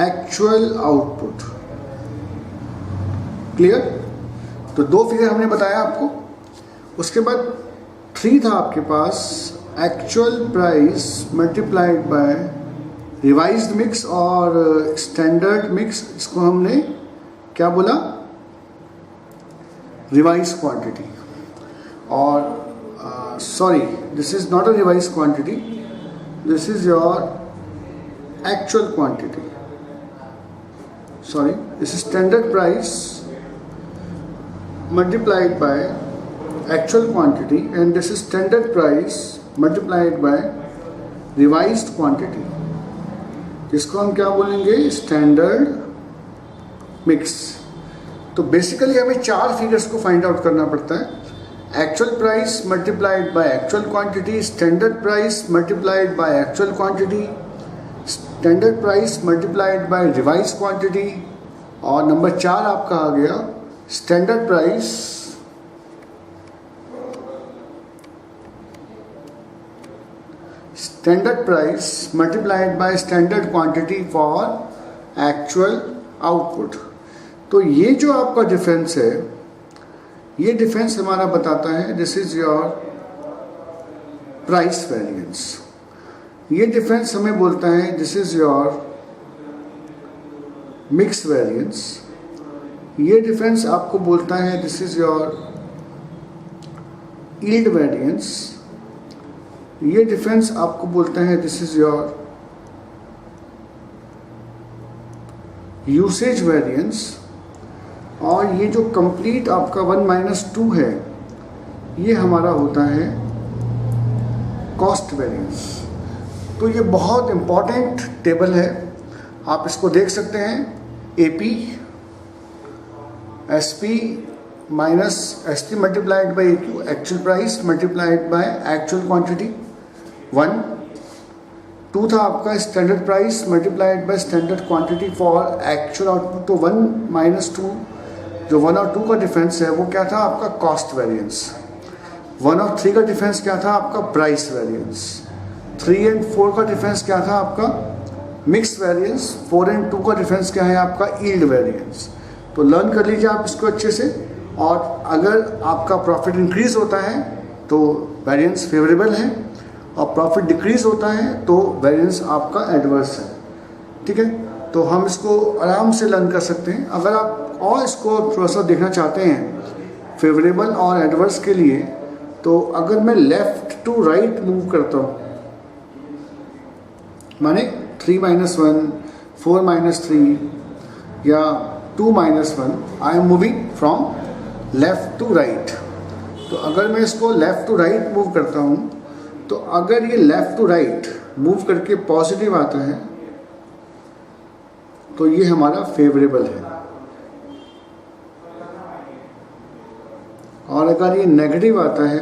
Speaker 1: actual output. Clear? तो 2 फिगर हमने बताया आपको। उसके बाद 3 था आपके पास actual price multiplied by revised mix और स्टैंडर्ड मिक्स। इसको हमने क्या बोला? Revise quantity. और sorry, this is not a revise quantity, this is your actual quantity. Sorry, this is standard price multiplied by actual quantity and this is standard price multiplied by revised quantity, जिसको हम क्या बोलेंगे, standard mix. तो basically हमें 4 figures को find out करना पड़ता है, actual price multiplied by actual quantity, standard price multiplied by actual quantity, standard price multiplied bye revise quantity, और नंबर 4 आपका आ गया standard price multiplied by standard quantity for actual output. तो ये जो आपका डिफरेंस है, ये डिफरेंस हमारा बताता है this is your price variance. ये डिफरेंस हमें बोलता है this is your mix variance. ये डिफरेंस आपको बोलता है this is your yield variance. ये डिफरेंस आपको बोलता है this is your usage variance. और ये जो कंप्लीट आपका 1 - 2 है, ये हमारा होता है कॉस्ट वेरिएंस। तो ये बहुत इंपॉर्टेंट टेबल है, आप इसको देख सकते हैं। AP SP minus SP multiplied by AQ, actual price multiplied by actual quantity 1। 2 था आपका standard price multiplied by standard quantity for actual output. तो 1 - 2, जो 1 और 2 का डिफरेंस है वो क्या था आपका कॉस्ट वेरिएंस। 1 और 3 का डिफरेंस क्या था आपका प्राइस वेरिएंस। 3 और 4 का डिफरेंस क्या था आपका मिक्स वेरिएंस। 4 और 2 का डिफरेंस क्या है आपका यील्ड वेरिएंस। तो लर्न कर लीजिए आप इसको अच्छे से। और अगर आपका प्रॉफिट इंक्रीज होता है तो वेरिएंस फेवरेबल है, और प्रॉफिट डिक्रीज होता है तो वेरिएंस आपका एडवर्स है। ठीक है, तो हम इसको आराम से लर्न कर सकते हैं। अगर आप और इसको थोड़ा सा देखना चाहते हैं फेवरेबल और एडवर्स के लिए, तो अगर मैं लेफ्ट टू राइट मूव करता हूँ, माने 3 - 1, 4 - 3 या 2 - 1, I am moving from left to right. तो अगर मैं इसको लेफ्ट टू राइट मूव करता हूँ, तो अगर ये लेफ्ट टू राइट मूव करके पॉजिटिव आता है तो ये हमारा फेवरेबल है, और अगर ये नेगेटिव आता है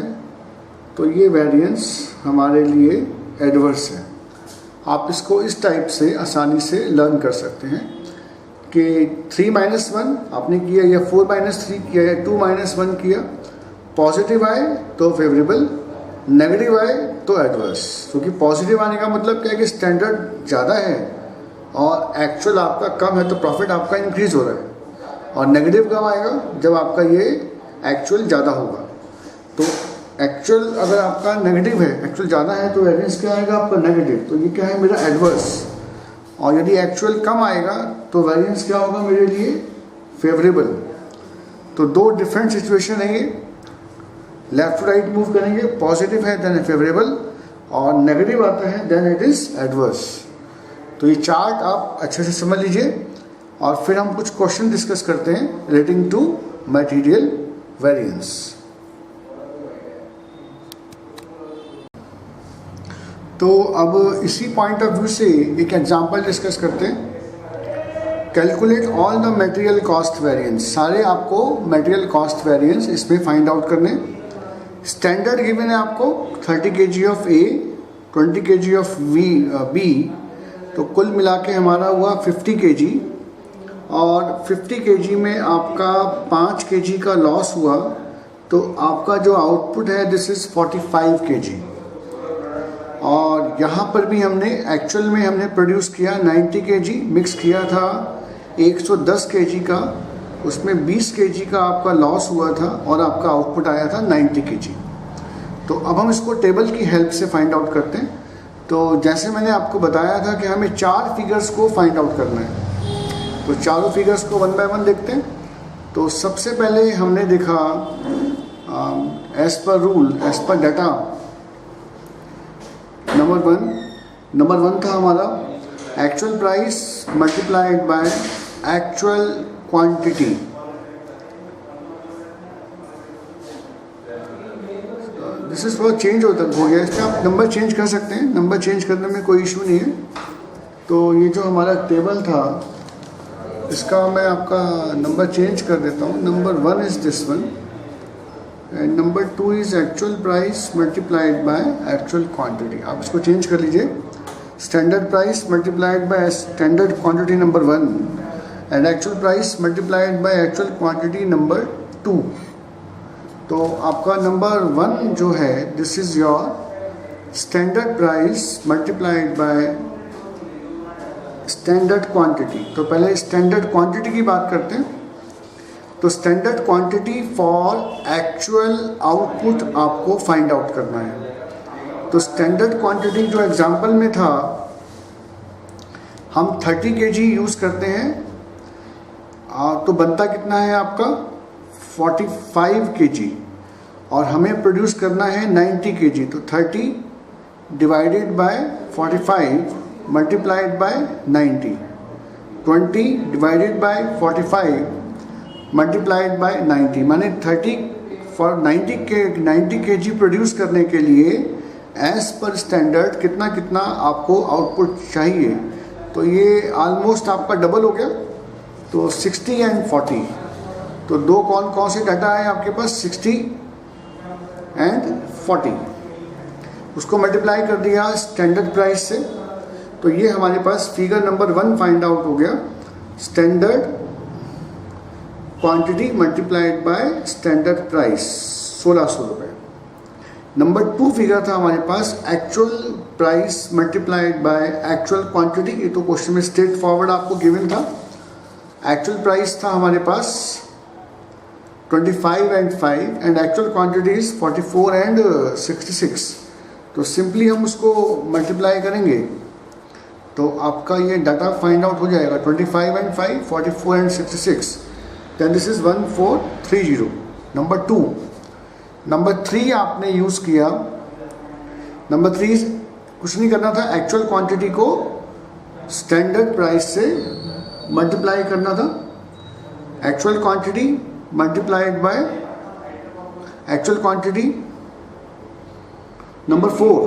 Speaker 1: तो ये वेरिएंस हमारे लिए एडवर्स है। आप इसको इस टाइप से आसानी से लर्न कर सकते हैं कि 3 - 1 आपने किया, या 4 - 3 किया, या 2 - 1 किया, पॉजिटिव आए तो फेवरेबल, नेगेटिव आए तो एडवर्स। क्योंकि पॉजिटिव आने का मतलब क्या है कि स्टैंडर्ड ज़्यादा है और एक्चुअल आपका कम है, तो प्रॉफिट आपका इंक्रीज हो रहा है। और नेगेटिव कब आएगा, जब आपका ये एक्चुअल ज़्यादा होगा। तो एक्चुअल अगर आपका नेगेटिव है, एक्चुअल ज़्यादा है, तो वेरिएंस क्या आएगा आपका नेगेटिव। तो ये क्या है मेरा एडवर्स। और यदि एक्चुअल कम आएगा तो वेरिएंस क्या होगा मेरे लिए फेवरेबल। तो 2 डिफरेंट सिचुएशन है ये। लेफ्ट टू राइट मूव करेंगे, पॉजिटिव है देन फेवरेबल, और नेगेटिव आता है देन इट इज एडवर्स। तो ये चार्ट आप अच्छे से समझ लीजिए, और फिर हम कुछ क्वेश्चन डिस्कस करते हैं रिलेटिंग टू मटेरियल वेरिएंस। तो अब इसी पॉइंट ऑफ व्यू से एक एग्जांपल डिस्कस करते हैं। Calculate all the material cost variance. सारे आपको मटेरियल कॉस्ट वेरिएंस इसमें फाइंड आउट करने। स्टैंडर्ड गिवन है आपको 30 kg of A, 20 kg of B, तो कुल मिला के हमारा हुआ 50 kg। और 50 kg में आपका 5 kg का लॉस हुआ, तो आपका जो आउटपुट है दिस इज 45 kg। और यहाँ पर भी हमने एक्चुअल में हमने प्रोड्यूस किया 90 kg, मिक्स किया था 110 kg का, उसमें 20 kg का आपका लॉस हुआ था और आपका आउटपुट आया था 90 kg। तो अब हम इसको टेबल की हेल्प से फाइंड आउट करते हैं। तो जैसे मैंने आपको बताया था कि हमें 4 फिगर्स को फाइंड आउट करना है, तो चारों फिगर्स को 1 बाय 1 देखते हैं। तो सबसे पहले हमने देखा as per rule, as per data, number 1 था हमारा actual price multiplied by actual quantity, this is थोड़ा चेंज हो गया, इसमें आप नंबर चेंज कर सकते हैं, नंबर चेंज करने में कोई इशू नहीं है। तो ये जो हमारा टेबल था इसका मैं आपका नंबर चेंज कर देता हूँ। Number 1 is this one and number 2 is actual price multiplied by actual quantity. आप इसको चेंज कर लीजिए, standard price multiplied by standard quantity number 1 and actual price multiplied by actual quantity number 2। तो आपका number 1 जो है this is your standard price multiplied by standard quantity. तो पहले स्टैंडर्ड क्वांटिटी की बात करते हैं। तो standard quantity for actual output आपको फाइंड आउट करना है। तो स्टैंडर्ड क्वांटिटी जो एग्जांपल में था, हम 30 kg यूज़ करते हैं, तो बनता कितना है आपका 45 kg और हमें प्रोड्यूस करना है 90 kg। तो 30 divided by 45 multiplied by 90, 20 divided by 45 multiplied by 90, माने 30 फॉर 90 kg प्रोड्यूस करने के लिए एज पर स्टैंडर्ड कितना कितना आपको आउटपुट चाहिए। तो ये ऑलमोस्ट आपका डबल हो गया, तो 60 एंड 40। तो दो कौन कौन से डाटा है आपके पास, 60 एंड 40, उसको मल्टीप्लाई कर दिया स्टैंडर्ड प्राइस से। तो ये हमारे पास फिगर नंबर 1 फाइंड आउट हो गया, standard quantity multiplied by standard price 1600 रुपये। नंबर 2 फिगर था हमारे पास actual price multiplied by actual quantity. ये तो क्वेश्चन में स्ट्रेट फॉरवर्ड आपको गिवन था। एक्चुअल प्राइस था हमारे पास 25 and 5 and actual quantity is 44 and 66। तो सिंपली हम उसको मल्टीप्लाई करेंगे तो आपका ये डाटा फाइंड आउट हो जाएगा, 25 and 5, 44 and 66, then this is 1430। Number 2, number 3 आपने यूज़ किया। नंबर 3 कुछ नहीं करना था, एक्चुअल क्वांटिटी को स्टैंडर्ड प्राइस से मल्टीप्लाई करना था। Actual quantity multiplied by actual quantity. Number 4,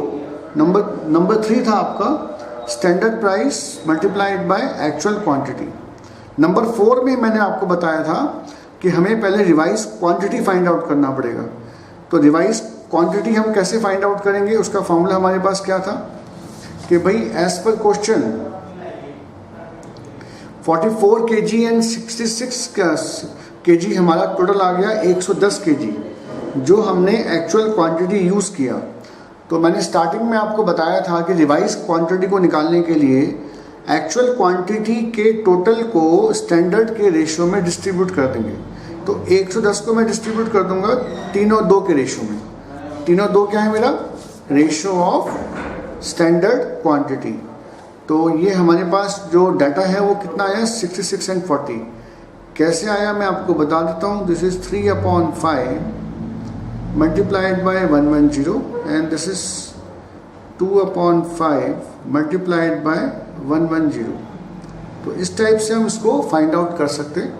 Speaker 1: number 3 था आपका standard price multiplied by actual quantity. Number 4 में मैंने आपको बताया था कि हमें पहले रिवाइज क्वांटिटी फाइंड आउट करना पड़ेगा। तो रिवाइज क्वांटिटी हम कैसे फाइंड आउट करेंगे, उसका फॉर्मूला हमारे पास क्या था कि भाई as per question 44 kg and 66 kg हमारा टोटल आ गया 110 kg, जो हमने एक्चुअल क्वांटिटी यूज़ किया। तो मैंने स्टार्टिंग में आपको बताया था कि रिवाइज क्वांटिटी को निकालने के लिए एक्चुअल क्वांटिटी के टोटल को स्टैंडर्ड के रेशियो में डिस्ट्रीब्यूट कर देंगे। तो 110 को मैं डिस्ट्रीब्यूट कर दूंगा 3 और 2 के रेशियो में। 3 और 2 क्या है मेरा, रेशियो ऑफ स्टैंडर्ड क्वांटिटी। तो ये हमारे पास जो डाटा है वो कितना आया, 66 एंड 40। कैसे आया मैं आपको बता देता हूँ। This is 3/5 multiplied by 110 and this is 2/5 multiplied by 110। तो इस टाइप से हम इसको फाइंड आउट कर सकते हैं।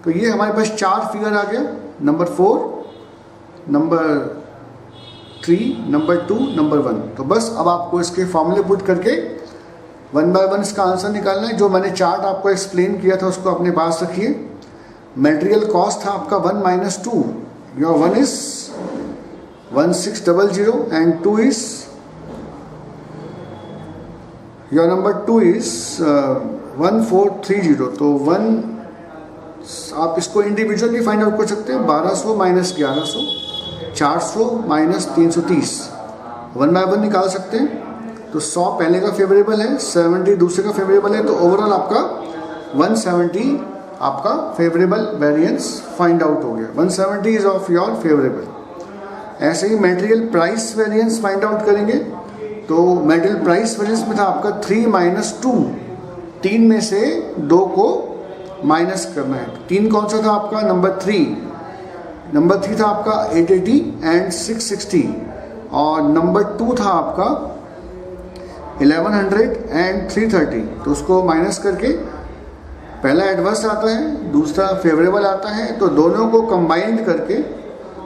Speaker 1: तो ये हमारे पास 4 फिगर आ गया, नंबर 4, नंबर 3, नंबर 2, नंबर 1। तो बस अब आपको इसके फॉर्मूले पुट करके 1 बाय 1 इसका आंसर निकालना है। जो मैंने चार्ट आपको एक्सप्लेन किया था उसको अपने पास रखिए। मटेरियल कॉस्ट था आपका 1 - 2, your 1 is 1600 and 2 is your number 2 is 1430। तो 1 आप इसको इंडिविजुअली फाइंड आउट कर सकते हैं। 1200 - 1100, 400 - 330, 1 बाय 1 निकाल सकते हैं। तो 100 पहले का फेवरेबल है, 70 दूसरे का फेवरेबल है, तो ओवरऑल आपका 170 आपका फेवरेबल वेरिएंस फाइंड आउट हो गया। 170 इज ऑफ योर फेवरेबल। ऐसे ही material price variance find out करेंगे। तो मटेरियल प्राइस वेरिएंस में था आपका 3 - 2, 3 में से 2 को माइनस करना है। 3 कौन सा था आपका, नंबर 3। नंबर 3 था आपका 880 एंड 660 और नंबर 2 था आपका 1100 एंड 330। तो उसको माइनस करके पहला एडवर्स आता है, दूसरा फेवरेबल आता है, तो दोनों को कंबाइंड करके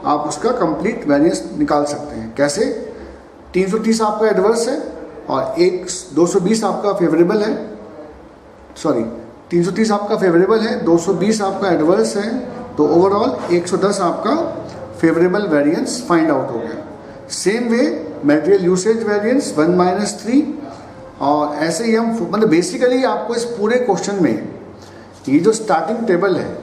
Speaker 1: आप उसका कंप्लीट वेरिएंस निकाल सकते हैं। कैसे? 330 आपका एडवर्स है और 220 आपका फेवरेबल है, सॉरी 330 आपका फेवरेबल है, 220 आपका एडवर्स है, तो ओवरऑल 110 आपका फेवरेबल वेरिएंस फाइंड आउट हो गया। Same way material usage variance 1 - 3, और ऐसे ही हम मतलब बेसिकली आपको इस पूरे क्वेश्चन में ये जो स्टार्टिंग टेबल है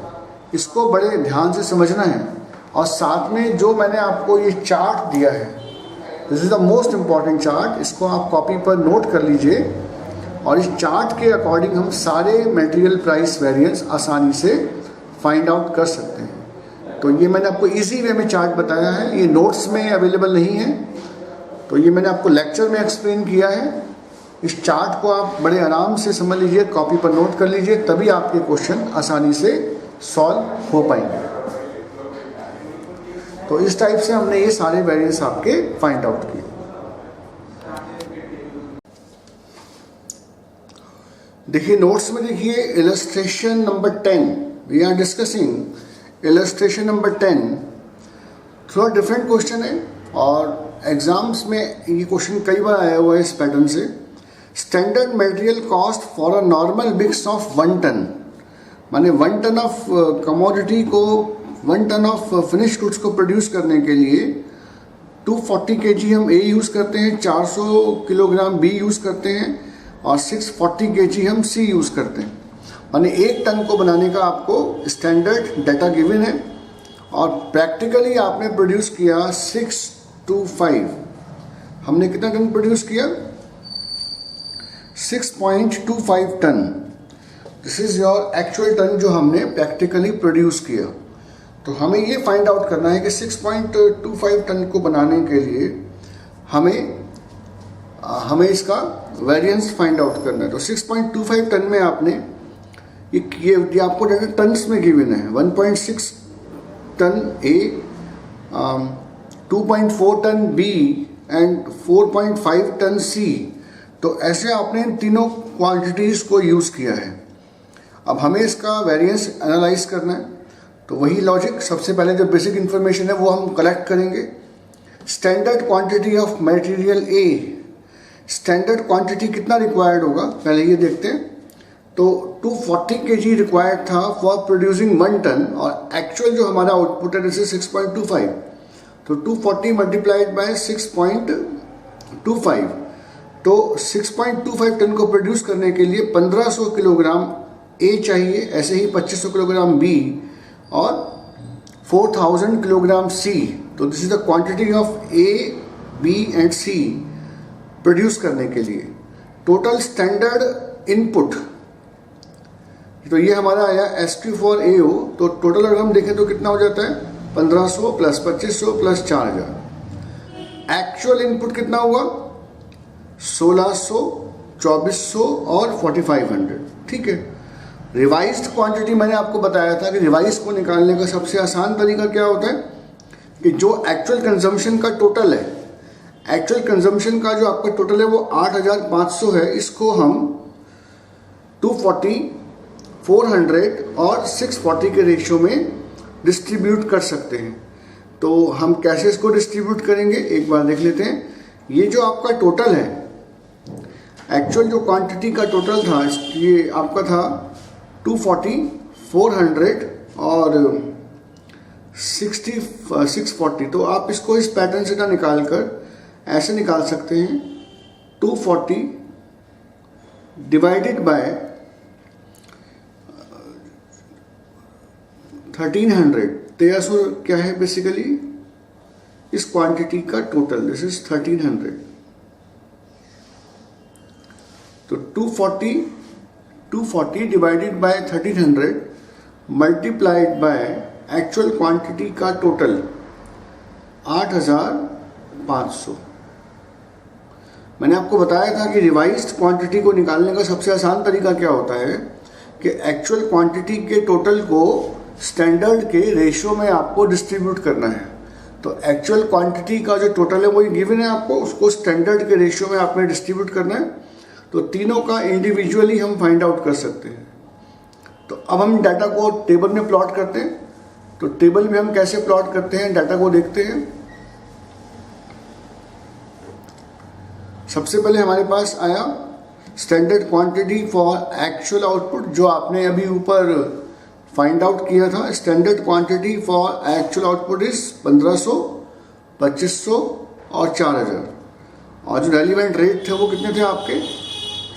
Speaker 1: इसको बड़े ध्यान से समझना है, और साथ में जो मैंने आपको ये चार्ट दिया है, this is the most important chart, इसको आप कॉपी पर नोट कर लीजिए, और इस चार्ट के अकॉर्डिंग हम सारे मटेरियल प्राइस वेरिएंस आसानी से फाइंड आउट कर सकते हैं। तो ये मैंने आपको इजी वे में चार्ट बताया है, ये नोट्स में अवेलेबल नहीं है, तो ये मैंने आपको लेक्चर में एक्सप्लेन किया है। इस चार्ट को आप बड़े आराम से समझ लीजिए, कॉपी पर नोट कर लीजिए, तभी आपके क्वेश्चन आसानी से सॉल्व हो पाएंगे। तो इस टाइप से हमने ये सारे वेरिएंस आपके फाइंड आउट किए। देखिए नोट्स में, देखिए illustration number 10, we are discussing illustration number 10। थोड़ा डिफरेंट क्वेश्चन है और एग्जाम्स में ये क्वेश्चन कई बार आया हुआ है इस पैटर्न से। Standard material cost for a normal mix of 1 ton, माने 1 टन ऑफ कमोडिटी को, 1 टन ऑफ फिनिश गुड्स को प्रोड्यूस करने के लिए 240 kg हम ए यूज़ करते हैं, 400 किलोग्राम बी यूज़ करते हैं और 640 kg हम सी यूज़ करते हैं। माने 1 टन को बनाने का आपको स्टैंडर्ड डाटा गिवन है, और प्रैक्टिकली आपने प्रोड्यूस किया 625। हमने कितना टन प्रोड्यूस किया? 6.25 ton. This is your actual ton जो हमने प्रैक्टिकली प्रोड्यूस किया। तो हमें ये फाइंड आउट करना है कि 6.25 टन को बनाने के लिए हमें इसका वेरिएंस फाइंड आउट करना है। तो 6.25 टन में आपने ये आपको डाटा टन्स में गिवन है। 1.6 ton A, 2.4 ton B and 4.5 ton C. तो ऐसे आपने इन तीनों क्वांटिटीज़ को यूज़ किया है। अब हमें इसका वेरिएंस एनालाइज करना है, तो वही लॉजिक, सबसे पहले जो बेसिक इन्फॉर्मेशन है वो हम कलेक्ट करेंगे। Standard quantity of material A, standard quantity कितना रिक्वायर्ड होगा पहले ये देखते हैं। तो 240 kg रिक्वायर्ड था फॉर प्रोड्यूसिंग 1 टन, और एक्चुअल जो हमारा आउटपुट है जैसे 6.25, तो 240 मल्टीप्लाइड बाय 6.25, तो 6.25 टन को प्रोड्यूस करने के लिए 1500 किलोग्राम ए चाहिए, ऐसे ही 2500 किलोग्राम बी और 4000 किलोग्राम सी। तो this is the quantity of A, B and C produce करने के लिए। टोटल स्टैंडर्ड इनपुट, तो ये हमारा आया SQ फॉर AO। तो टोटल अगर हम देखें तो कितना हो जाता है? 1500 प्लस 2500 प्लस 4000। एक्चुअल इनपुट कितना हुआ? 1600, 2400 और 4500। ठीक है। रिवाइज्ड क्वांटिटी मैंने आपको बताया था कि रिवाइज को निकालने का सबसे आसान तरीका क्या होता है कि जो एक्चुअल कंजम्पशन का टोटल है, एक्चुअल कंजम्पशन का जो आपका टोटल है वो 8500 है, इसको हम 240, 400 और 640 के रेशियो में डिस्ट्रीब्यूट कर सकते हैं। तो हम कैसे इसको डिस्ट्रीब्यूट करेंगे एक बार देख लेते हैं। ये जो आपका टोटल है, एक्चुअल जो क्वांटिटी का टोटल था, ये आपका था 240, 400 और 640। तो आप इसको इस पैटर्न से ना निकाल कर ऐसे निकाल सकते हैं, 240 डिवाइडेड बाय 1300। 1300 क्या है बेसिकली इस क्वांटिटी का टोटल, दिस इज 1300। तो 240 divided by 1300 multiplied by actual quantity का टोटल 8500। मैंने आपको बताया था कि रिवाइज्ड क्वांटिटी को निकालने का सबसे आसान तरीका क्या होता है कि एक्चुअल क्वांटिटी के टोटल को स्टैंडर्ड के रेशियो में आपको डिस्ट्रीब्यूट करना है। तो एक्चुअल क्वांटिटी का जो टोटल है वही गिवन है आपको, उसको स्टैंडर्ड के रेशियो में आपने डिस्ट्रीब्यूट करना है। तो तीनों का इंडिविजुअली हम फाइंड आउट कर सकते हैं। तो अब हम डाटा को टेबल में प्लॉट करते हैं। तो टेबल में हम कैसे प्लॉट करते हैं, डाटा को देखते हैं। सबसे पहले हमारे पास आया standard quantity for actual output, जो आपने अभी ऊपर फाइंड आउट किया था। Standard quantity for actual output is 1500, 2500 और 4000। और जो रेलिवेंट रेट थे वो कितने थे आपके,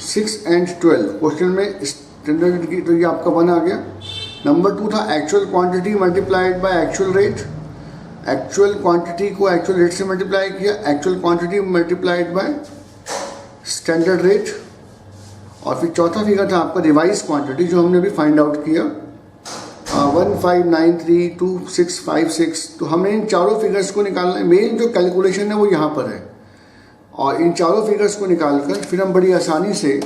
Speaker 1: 6 and 12। क्वेश्चन में स्टैंडर्ड की तो ये आपका 1 आ गया। नंबर 2 था actual quantity multiplied by actual rate. Actual quantity को एक्चुअल रेट से मल्टीप्लाई किया, actual quantity multiplied by standard rate. और फिर चौथा फिगर था आपका रिवाइज क्वांटिटी, जो हमने भी फाइंड आउट किया 15932656। तो हमें इन चारों फिगर्स को निकालना है। मेन जो कैलकुलेशन है वो यहाँ पर है, और इन चारों फिगर्स को निकालकर फिर हम बड़ी आसानी से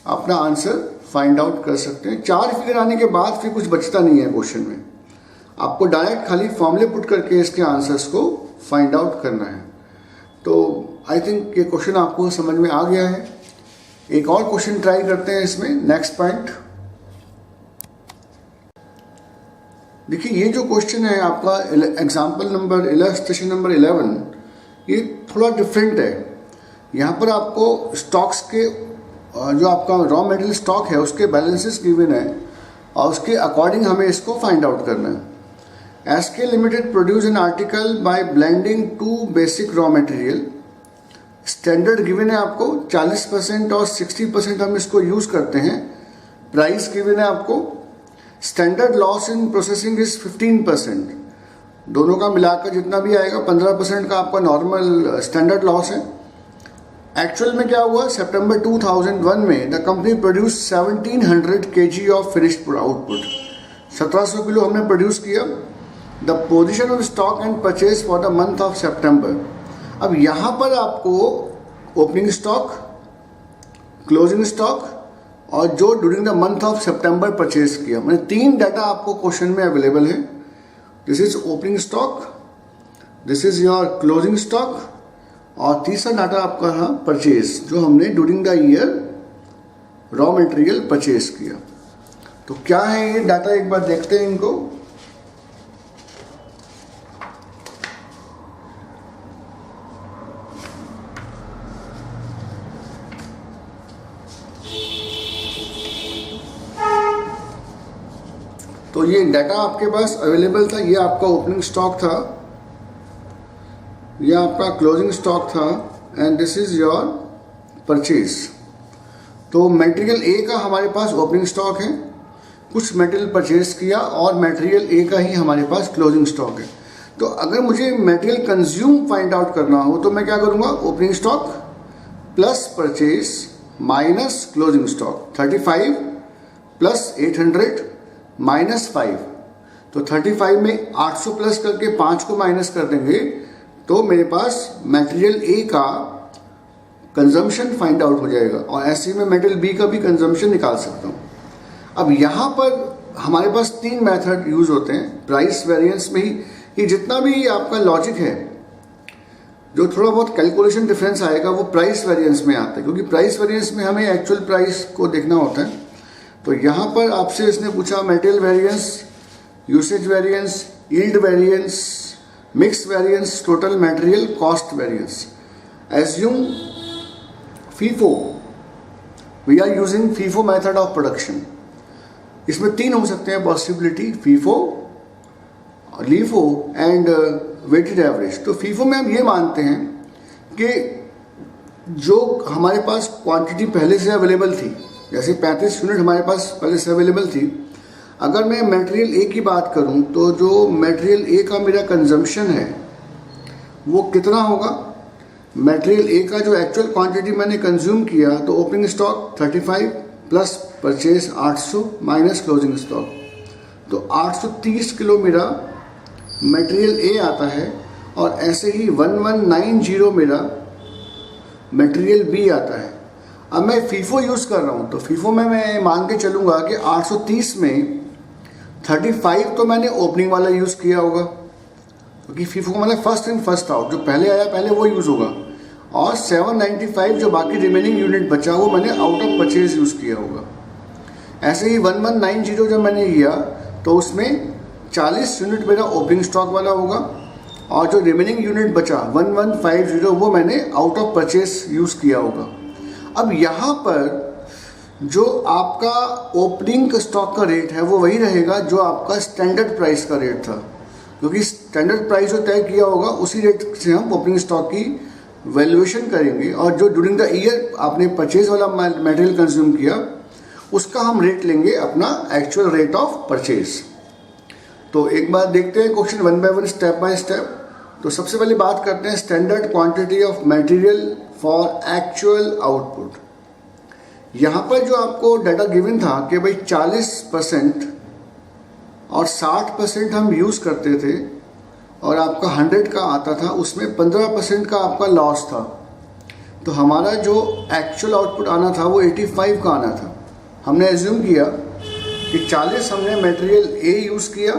Speaker 1: अपना आंसर फाइंड आउट कर सकते हैं। 4 फिगर आने के बाद फिर कुछ बचता नहीं है क्वेश्चन में, आपको डायरेक्ट खाली फॉर्मूले पुट करके इसके आंसर्स को फाइंड आउट करना है। तो आई थिंक ये क्वेश्चन आपको समझ में आ गया है। एक और क्वेश्चन ट्राई करते हैं इसमें। नेक्स्ट पॉइंट देखिए, ये जो क्वेश्चन है आपका एग्जाम्पल नंबर इलस्ट्रेशन नंबर 11, ये थोड़ा डिफरेंट है। यहाँ पर आपको स्टॉक्स के जो आपका रॉ मटेरियल स्टॉक है उसके बैलेंसेस गिवन है, और उसके अकॉर्डिंग हमें इसको फाइंड आउट करना है। SK limited produce an article by blending 2 basic raw material. Standard given है आपको 40% और 60% हम इसको यूज करते हैं। प्राइस गिवन है आपको। Standard loss in processing is 15%। दोनों का मिलाकर जितना भी आएगा 15% का आपका नॉर्मल स्टैंडर्ड लॉस है। एक्चुअल में क्या हुआ, सितंबर 2001 में the company produce 1700 kg of finished output. 1700 kilo हमने प्रोड्यूस किया। The position of stock and purchase for the month of September. अब यहाँ पर आपको ओपनिंग स्टॉक, क्लोजिंग स्टॉक और जो during the month of September purchase किया, मतलब 3 डाटा आपको क्वेश्चन में अवेलेबल है। This is opening stock, this is your closing stock, और तीसरा डाटा आपका है परचेज, जो हमने during the year raw material purchase किया। तो क्या है ये डाटा, एक बार देखते हैं इनको। तो ये डाटा आपके पास अवेलेबल था। ये आपका ओपनिंग स्टॉक था, यह आपका क्लोजिंग स्टॉक था, and this is your purchase. तो मटेरियल ए का हमारे पास ओपनिंग स्टॉक है, कुछ मटेरियल परचेज किया, और मटेरियल ए का ही हमारे पास क्लोजिंग स्टॉक है। तो अगर मुझे मटेरियल कंज्यूम फाइंड आउट करना हो तो मैं क्या करूँगा, opening stock plus purchase minus closing stock. 35 plus 800 minus 5। तो 35 में 800 प्लस करके 5 को माइनस कर देंगे, तो मेरे पास मटेरियल ए का कंजम्पशन फाइंड आउट हो जाएगा, और ऐसे में मटेरियल बी का भी कंजम्पशन निकाल सकता हूँ। अब यहाँ पर हमारे पास 3 मेथड यूज होते हैं प्राइस वेरिएंस में ही। ये जितना भी आपका लॉजिक है, जो थोड़ा बहुत कैलकुलेशन डिफरेंस आएगा वो प्राइस वेरिएंस में आता है, क्योंकि प्राइस वेरिएंस में हमें एक्चुअल प्राइस को देखना होता है। तो यहाँ पर आपसे इसने पूछा material variance, usage variance, yield variance, mix variance, total material cost variance. Assume FIFO, we are using FIFO method of production. इसमें 3 हो सकते हैं possibility, FIFO, LIFO and weighted average. तो फीफो में हम ये मानते हैं कि जो हमारे पास क्वांटिटी पहले से अवेलेबल थी, जैसे 35 यूनिट हमारे पास पहले से अवेलेबल थी, अगर मैं मटेरियल ए की बात करूं तो जो मटेरियल ए का मेरा कंजम्पशन है वो कितना होगा। मटेरियल ए का जो एक्चुअल क्वांटिटी मैंने कंज्यूम किया, तो opening stock 35 plus purchase 800 minus closing stock, तो 830 किलो मेरा मटेरियल ए आता है, और ऐसे ही 1190 मेरा मटेरियल बी आता है। अब मैं फीफो यूज़ कर रहा हूँ, तो फीफो में मैं मान के चलूँगा कि 830 में 35 तो मैंने ओपनिंग वाला यूज़ किया होगा, क्योंकि फीफो मतलब फर्स्ट इन फर्स्ट आउट, जो पहले आया पहले वो यूज़ होगा, और 795 जो बाकी रिमेनिंग यूनिट बचा वो मैंने आउट ऑफ परचेज यूज़ किया होगा। ऐसे ही 1190 जो मैंने किया तो उसमें 40 यूनिट मेरा ओपनिंग स्टॉक वाला होगा और जो रिमेनिंग यूनिट बचा 1150 वो मैंने आउट ऑफ परचेस यूज़ किया होगा। अब यहाँ पर जो आपका ओपनिंग स्टॉक का रेट है वो वही रहेगा जो आपका स्टैंडर्ड प्राइस का रेट था, क्योंकि स्टैंडर्ड प्राइस जो तय किया होगा उसी रेट से हम ओपनिंग स्टॉक की वैल्यूएशन करेंगे और जो ड्यूरिंग द ईयर आपने परचेज वाला मटेरियल कंज्यूम किया उसका हम रेट लेंगे अपना एक्चुअल रेट ऑफ परचेज। तो एक बार देखते हैं question one by one, step by step. तो सबसे पहले बात करते हैं standard quantity of material for actual output. यहाँ पर जो आपको डाटा गिवन था कि भाई 40% और 60% हम यूज़ करते थे और आपका 100 का आता था, उसमें 15% का आपका लॉस था। तो हमारा जो एक्चुअल आउटपुट आना था वो 85 का आना था। हमने एज्यूम किया कि 40 हमने मटेरियल ए यूज़ किया,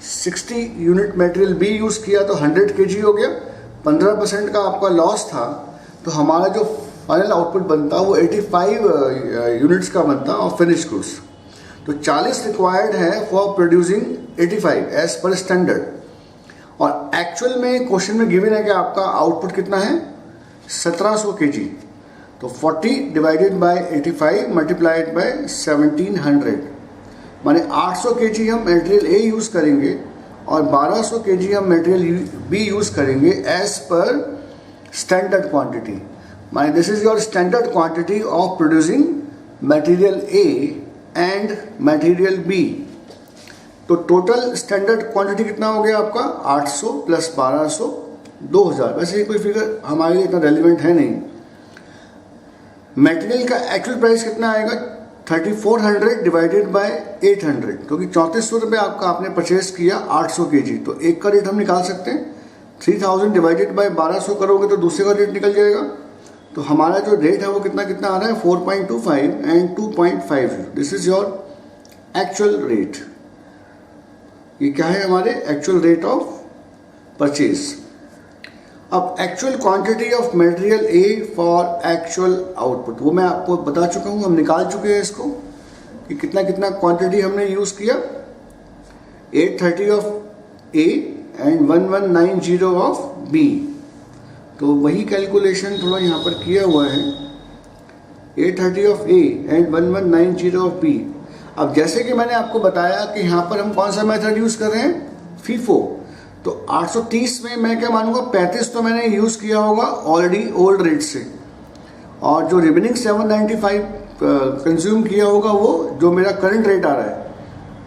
Speaker 1: 60 यूनिट मटेरियल बी यूज़ किया तो 100 kg हो गया, 15% का आपका लॉस था। तो हमारा जो फाइनल आउटपुट बनता वो 85 यूनिट्स का बनता और फिनिश गुड्स। तो 40 रिक्वायर्ड है for producing 85 as per standard. और एक्चुअल में क्वेश्चन में गिवन है कि आपका आउटपुट कितना है 1700 kg। तो 40 डिवाइडेड बाय 85 मल्टीप्लाइड बाय 1700, माने 800 kg हम मटेरियल ए यूज़ करेंगे और 1200 kg हम मटेरियल बी यूज़ करेंगे एज पर स्टैंडर्ड क्वांटिटी। माने this is your standard quantity of producing material A and material B. तो टोटल स्टैंडर्ड क्वांटिटी कितना हो गया आपका 800 प्लस 1200 2000। वैसे ये कोई फिगर हमारे लिए इतना रेलिवेंट है नहीं। मटेरियल का एक्चुअल प्राइस कितना आएगा 3400 डिवाइडेड बाय 800, क्योंकि 3400 रुपये आपका आपने परचेस किया 800 kg। तो एक का रेट हम निकाल सकते हैं, 3000 डिवाइडेड बाय 1200 करोगे तो दूसरे का रेट निकल जाएगा। तो हमारा जो रेट है वो कितना कितना आ रहा है 4.25 and 2.50। This is your actual rate. ये क्या है हमारे एक्चुअल रेट ऑफ परचेज। अब actual quantity of material A for actual output वो मैं आपको बता चुका हूँ, हम निकाल चुके हैं इसको कि कितना कितना क्वांटिटी हमने यूज़ किया। 830 of A and 1190 of B. तो वही कैलकुलेशन थोड़ा यहाँ पर किया हुआ है, 830 of A and 1190 of B. अब जैसे कि मैंने आपको बताया कि यहाँ पर हम कौन सा मेथड यूज़ कर रहे हैं फीफो। तो 830 में मैं क्या मानूंगा 35 तो मैंने यूज़ किया होगा ऑलरेडी ओल्ड रेट से, और जो रिमेनिंग 795 कंज्यूम किया होगा वो जो मेरा करंट रेट आ रहा है।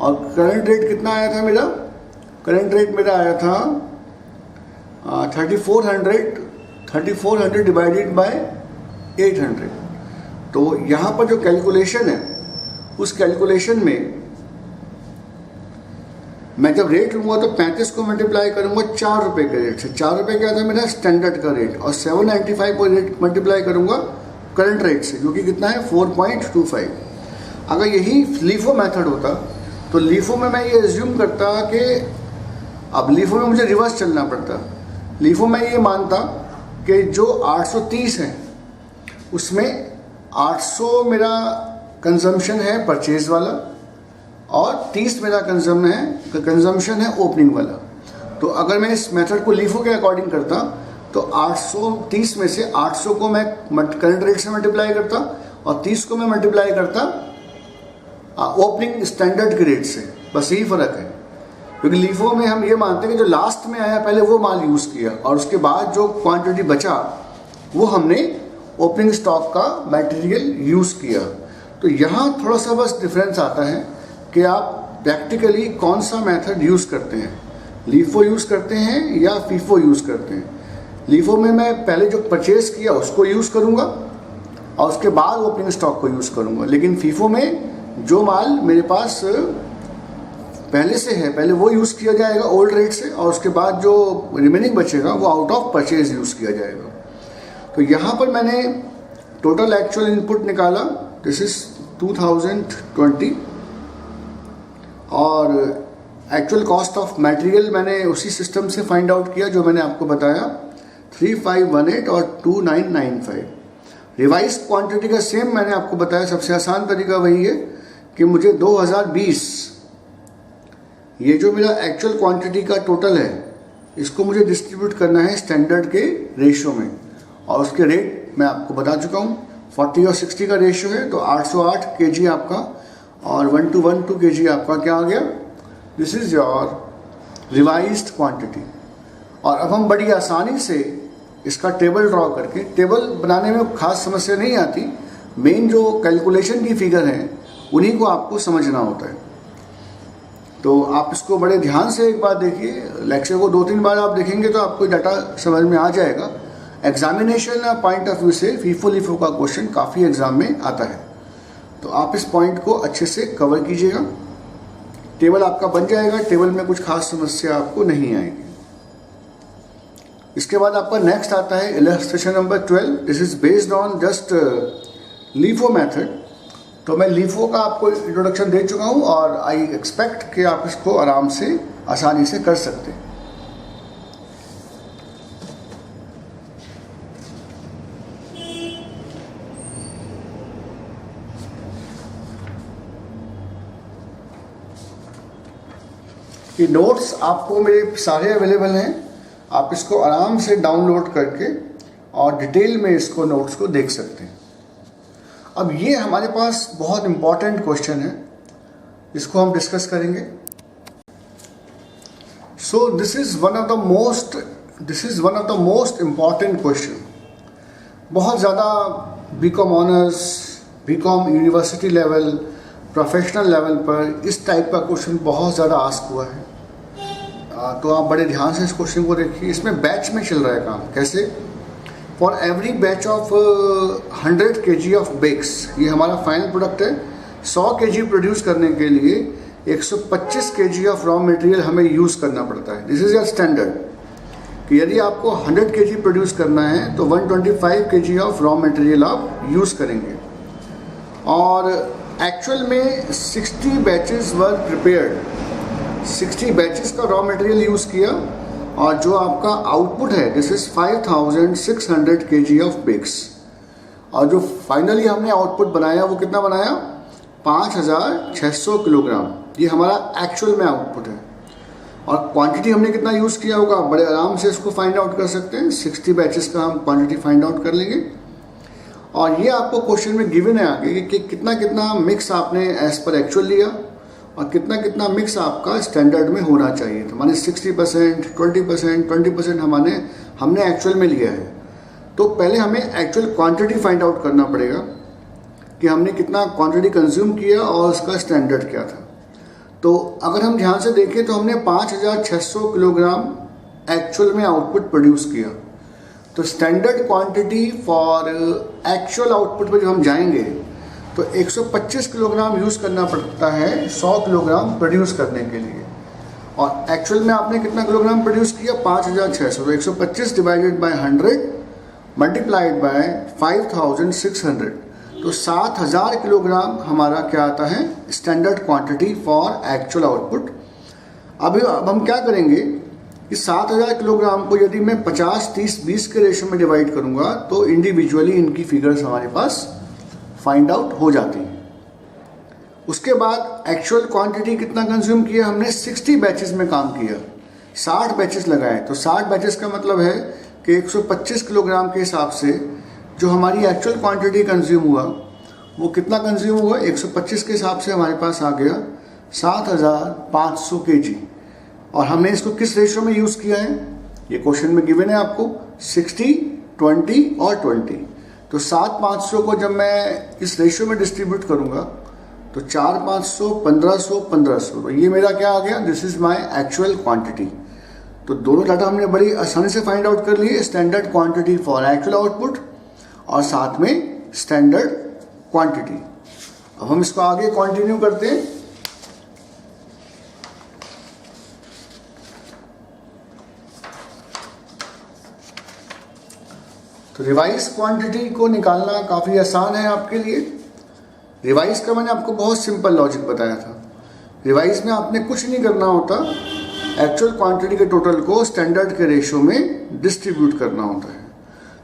Speaker 1: और करंट रेट कितना आया था मेरा, करंट रेट मेरा आया था 3400 डिवाइडेड बाय 800। तो यहाँ पर जो कैलकुलेशन है उस कैलकुलेशन में मैं जब रेट लूँगा तो 35 को मल्टीप्लाई करूँगा 4 रुपये के रेट से। 4 रुपये क्या था मेरा स्टैंडर्ड का रेट, और 795 को रेट मल्टीप्लाई करूँगा करंट रेट से जो कि कितना है 4.25। अगर यही लीफो मेथड होता तो लीफो में मैं ये एज्यूम करता कि अब लीफो में मुझे रिवर्स चलना पड़ता। लीफो में ये मानता कि जो 830 है उसमें 800 मेरा कंजम्पशन है परचेज वाला और 30 मेरा कंजम्पशन है ओपनिंग वाला। तो अगर मैं इस मेथड को लीफो के अकॉर्डिंग करता तो 830 में से 800 को मैं करंट रेट से मल्टीप्लाई करता और 30 को मैं मल्टीप्लाई करता ओपनिंग स्टैंडर्ड के रेट से। बस यही फ़र्क है, क्योंकि लीफो में हम ये मानते हैं कि जो लास्ट में आया पहले वो माल यूज़ किया और उसके बाद जो क्वांटिटी बचा वो हमने ओपनिंग स्टॉक का मटेरियल यूज़ किया। तो यहाँ थोड़ा सा बस डिफरेंस आता है कि आप प्रैक्टिकली कौन सा मेथड यूज़ करते हैं, लीफो यूज़ करते हैं या फीफो यूज़ करते हैं। लीफो में मैं पहले जो परचेज़ किया उसको यूज़ करूँगा और उसके बाद ओपनिंग स्टॉक को यूज़ करूँगा, लेकिन फीफो में जो माल मेरे पास पहले से है पहले वो यूज़ किया जाएगा ओल्ड रेट से, और उसके बाद जो रिमेनिंग बचेगा वो आउट ऑफ परचेज यूज़ किया जाएगा। तो यहाँ पर मैंने टोटल एक्चुअल इनपुट निकाला, दिस इज 2020, और एक्चुअल कॉस्ट ऑफ मटेरियल मैंने उसी सिस्टम से फाइंड आउट किया जो मैंने आपको बताया 3518 और 2995। रिवाइज क्वांटिटी का सेम मैंने आपको बताया, सबसे आसान तरीका वही है कि मुझे 2020 ये जो मेरा एक्चुअल क्वांटिटी का टोटल है इसको मुझे डिस्ट्रीब्यूट करना है स्टैंडर्ड के रेशियो में, और उसके रेट मैं आपको बता चुका हूँ। 40 और 60 का रेशियो है तो 808 kg आपका और 1212 kg आपका क्या आ गया, this is your revised quantity. और अब हम बड़ी आसानी से इसका टेबल ड्रॉ करके, टेबल बनाने में खास समस्या नहीं आती, मेन जो कैलकुलेशन की फिगर हैं उन्हीं को आपको समझना होता है। तो आप इसको बड़े ध्यान से एक बार देखिए, लेक्चर को 2-3 बार आप देखेंगे तो आपको डाटा समझ में आ जाएगा। एग्जामिनेशन पॉइंट ऑफ व्यू से फीफो लीफो का क्वेश्चन काफ़ी एग्जाम में आता है, तो आप इस पॉइंट को अच्छे से कवर कीजिएगा। टेबल आपका बन जाएगा, टेबल में कुछ खास समस्या आपको नहीं आएगी। इसके बाद आपका नेक्स्ट आता है illustration number 12। This is based on just LIFO method. तो मैं लीफो का आपको इंट्रोडक्शन दे चुका हूँ और आई एक्सपेक्ट कि आप इसको आराम से आसानी से कर सकते हैं। ये नोट्स आपको मेरे सारे अवेलेबल हैं, आप इसको आराम से डाउनलोड करके और डिटेल में इसको नोट्स को देख सकते हैं। अब ये हमारे पास बहुत इंपॉर्टेंट क्वेश्चन है, इसको हम डिस्कस करेंगे। So this is one of the most important question. बहुत ज़्यादा B Com honours, B Com university level, professional level पर इस टाइप का क्वेश्चन बहुत ज़्यादा आस्क हुआ है। तो आप बड़े ध्यान से इस क्वेश्चन को देखिए। इसमें बैच में चल रहा है काम। कैसे? For every batch of 100 kg of bakes, ये हमारा फाइनल प्रोडक्ट है। 100 kg प्रोड्यूस करने के लिए 125 kg ऑफ रॉ मटेरियल हमें यूज़ करना पड़ता है। दिस इज योर स्टैंडर्ड कि यदि आपको 100 kg प्रोड्यूस करना है तो 125 kg ऑफ रॉ मटेरियल आप यूज़ करेंगे। और एक्चुअल में 60 बैचेस वर प्रिपेयर्ड, 60 बैचेस का रॉ मटेरियल यूज़ किया और जो आपका आउटपुट है this is 5600 kg of bakes. और जो फाइनली हमने आउटपुट बनाया वो कितना बनाया? 5600 किलोग्राम। ये हमारा एक्चुअल में आउटपुट है। और क्वांटिटी हमने कितना यूज़ किया होगा बड़े आराम से इसको फाइंड आउट कर सकते हैं। 60 बैचेस का हम क्वांटिटी फाइंड आउट कर लेंगे। और ये आपको क्वेश्चन में गिवन है आगे कि कितना कितना मिक्स आपने एज पर एक्चुअल लिया और कितना कितना मिक्स आपका स्टैंडर्ड में होना चाहिए। तो माने 60%, 20% हमने एक्चुअल में लिया है। तो पहले हमें एक्चुअल क्वांटिटी फाइंड आउट करना पड़ेगा कि हमने कितना क्वांटिटी कंज्यूम किया और उसका स्टैंडर्ड क्या था। तो अगर हम ध्यान से देखें तो हमने 5600 किलोग्राम एक्चुअल में आउटपुट प्रोड्यूस किया। तो standard quantity for actual output पर जब हम जाएंगे तो 125 किलोग्राम यूज़ करना पड़ता है 100 किलोग्राम प्रोड्यूस करने के लिए। और एक्चुअल में आपने कितना किलोग्राम प्रोड्यूस किया? 5600। तो 125 डिवाइडेड बाय 100 मल्टीप्लाइड बाय 5600, तो 7000 किलोग्राम हमारा क्या आता है? Standard quantity for actual output. अब हम क्या करेंगे कि 7000 किलोग्राम को यदि मैं 50-30-20 के रेशो में डिवाइड करूँगा तो इंडिविजुअली इनकी फिगर्स हमारे पास फाइंड आउट हो जाती है। उसके बाद एक्चुअल क्वांटिटी कितना कंज्यूम किया हमने? 60 बैचेस में काम किया, 60 बैचेस लगाए। तो 60 बैचेस का मतलब है कि 125 किलोग्राम के हिसाब से जो हमारी एक्चुअल क्वांटिटी कंज्यूम हुआ वो कितना कंज्यूम हुआ? 125 के हिसाब से हमारे पास आ गया 7500 kg। और हमने इसको किस रेशो में यूज़ किया है? ये क्वेश्चन में गिवन है आपको 60, 20 और 20। तो 7500 को जब मैं इस रेशियो में डिस्ट्रीब्यूट करूंगा तो 4500, 1500, 1500, तो ये मेरा क्या आ गया? This is my actual quantity. तो दोनों डाटा हमने बड़ी आसानी से फाइंड आउट कर लिए, standard quantity for actual output और साथ में स्टैंडर्ड क्वांटिटी। अब हम इसको आगे कंटिन्यू करते हैं। तो रिवाइज क्वांटिटी को निकालना काफ़ी आसान है आपके लिए। रिवाइज का मैंने आपको बहुत सिंपल लॉजिक बताया था। रिवाइज में आपने कुछ नहीं करना होता, एक्चुअल क्वांटिटी के टोटल को स्टैंडर्ड के रेशियो में डिस्ट्रीब्यूट करना होता है।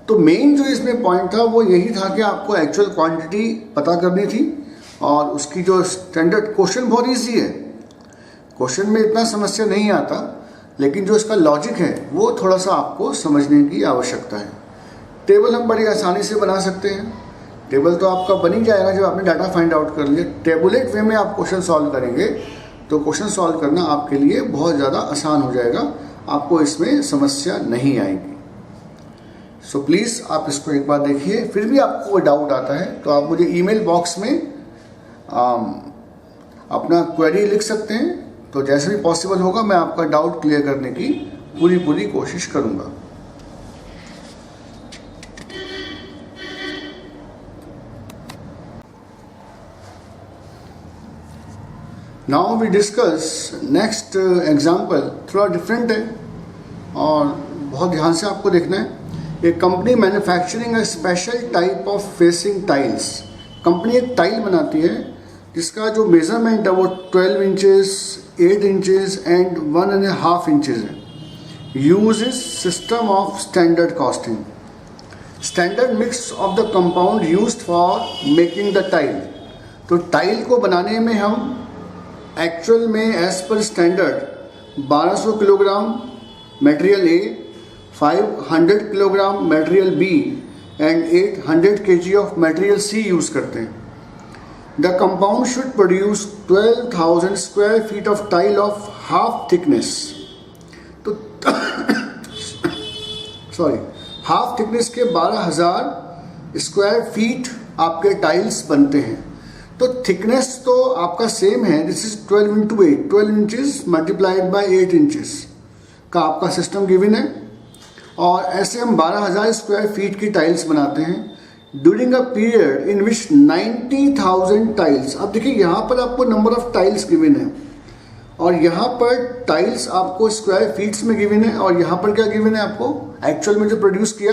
Speaker 1: तो मेन जो इसमें पॉइंट था वो यही था कि आपको एक्चुअल क्वांटिटी पता करनी थी और उसकी जो स्टैंडर्ड क्वेश्चन बहुत ईजी है, क्वेश्चन में इतना समस्या नहीं आता, लेकिन जो इसका लॉजिक है वो थोड़ा सा आपको समझने की आवश्यकता है। टेबल हम बड़ी आसानी से बना सकते हैं। टेबल तो आपका बन ही जाएगा जब आपने डाटा फाइंड आउट कर लिया। टेबुलेट वे में आप क्वेश्चन सॉल्व करेंगे तो क्वेश्चन सॉल्व करना आपके लिए बहुत ज़्यादा आसान हो जाएगा, आपको इसमें समस्या नहीं आएगी। सो प्लीज़ आप इसको एक बार देखिए। फिर भी आपको कोई डाउट आता है तो आप मुझे ईमेल बॉक्स में अपना क्वेरी लिख सकते हैं, तो जैसे भी पॉसिबल होगा मैं आपका डाउट क्लियर करने की पूरी कोशिश करूँगा। Now we discuss next example, थोड़ा डिफरेंट है और बहुत ध्यान से आपको देखना है। एक company manufacturing a special type of facing tiles. Company एक टाइल बनाती है जिसका जो मेजरमेंट है वो 12 इंचेस, 8 इंचेस एंड 1.5 इंचेस है। Use is system of standard costing. Standard mix of the compound used for making the tile. तो tile को बनाने में हम एक्चुअल में as per standard 1200 kilogram material A, 500 kilogram material B and 800 kg of material C use करते हैं। The compound should produce 12,000 square feet of tile of half thickness. तो half thickness के 12,000 स्क्वायर फीट आपके tiles बनते हैं। तो thickness तो आपका सेम है, this is 12 × 8, 12 inches multiplied by 8 inches का आपका सिस्टम गिवन है। और ऐसे हम 12,000 स्क्वायर फीट की टाइल्स बनाते हैं during a period in which 90,000 tiles. अब देखिए यहाँ पर आपको नंबर ऑफ टाइल्स गिवन है और यहाँ पर टाइल्स आपको स्क्वायर फीट्स में गिवन है, और यहाँ पर क्या गिवन है आपको एक्चुअल में जो प्रोड्यूस किया,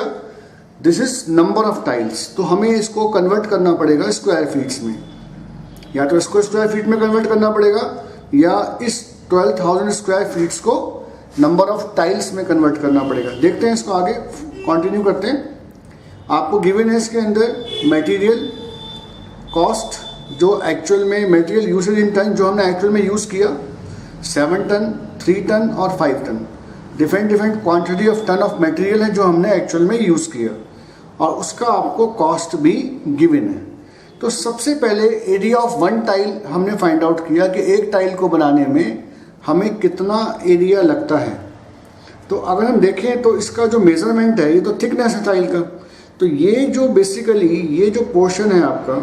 Speaker 1: this is number of tiles. तो हमें इसको कन्वर्ट करना पड़ेगा स्क्वायर फीट्स में, या तो इसको स्क्वायर फीट में कन्वर्ट करना पड़ेगा या इस 12,000 स्क्वायर फीट्स को नंबर ऑफ टाइल्स में कन्वर्ट करना पड़ेगा। देखते हैं इसको, आगे कंटिन्यू करते हैं। आपको गिवन है इसके अंदर मटेरियल कॉस्ट, जो एक्चुअल में मटेरियल यूसेज इन टन, जो हमने एक्चुअल में यूज़ किया 7 टन, 3 टन और 5 ton. Different quantity of ton of material है जो हमने एक्चुअल में यूज़ किया, और उसका आपको कॉस्ट भी गिवन है। तो सबसे पहले एरिया ऑफ वन टाइल हमने फाइंड आउट किया कि एक टाइल को बनाने में हमें कितना एरिया लगता है। तो अगर हम देखें तो इसका जो मेज़रमेंट है, ये तो थिकनेस है टाइल का, तो ये जो बेसिकली ये जो पोर्शन है आपका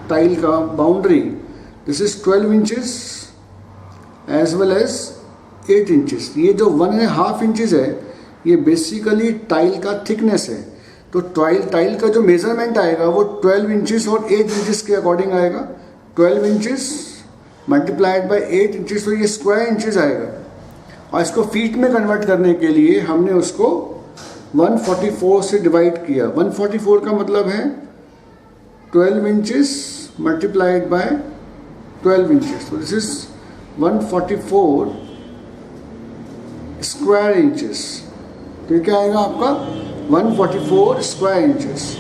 Speaker 1: टाइल का boundary, this is 12 inches as well as 8 inches. ये जो 1.5 इंचेस है ये बेसिकली टाइल का थिकनेस है। तो टाइल का जो मेज़रमेंट आएगा वो 12 इंचेस और 8 इंचेस के अकॉर्डिंग आएगा। 12 इंचेस मल्टीप्लाइड बाय 8 इंचेस, तो ये स्क्वायर इंचेस आएगा। और इसको फीट में कन्वर्ट करने के लिए हमने उसको 144 से डिवाइड किया। 144 का मतलब है 12 इंचेस मल्टीप्लाइड बाय 12 इंचेस, तो दिस इज 144 स्क्वायर इंचेस। तो ये क्या आएगा आपका 144 स्क्वायर इंचेस।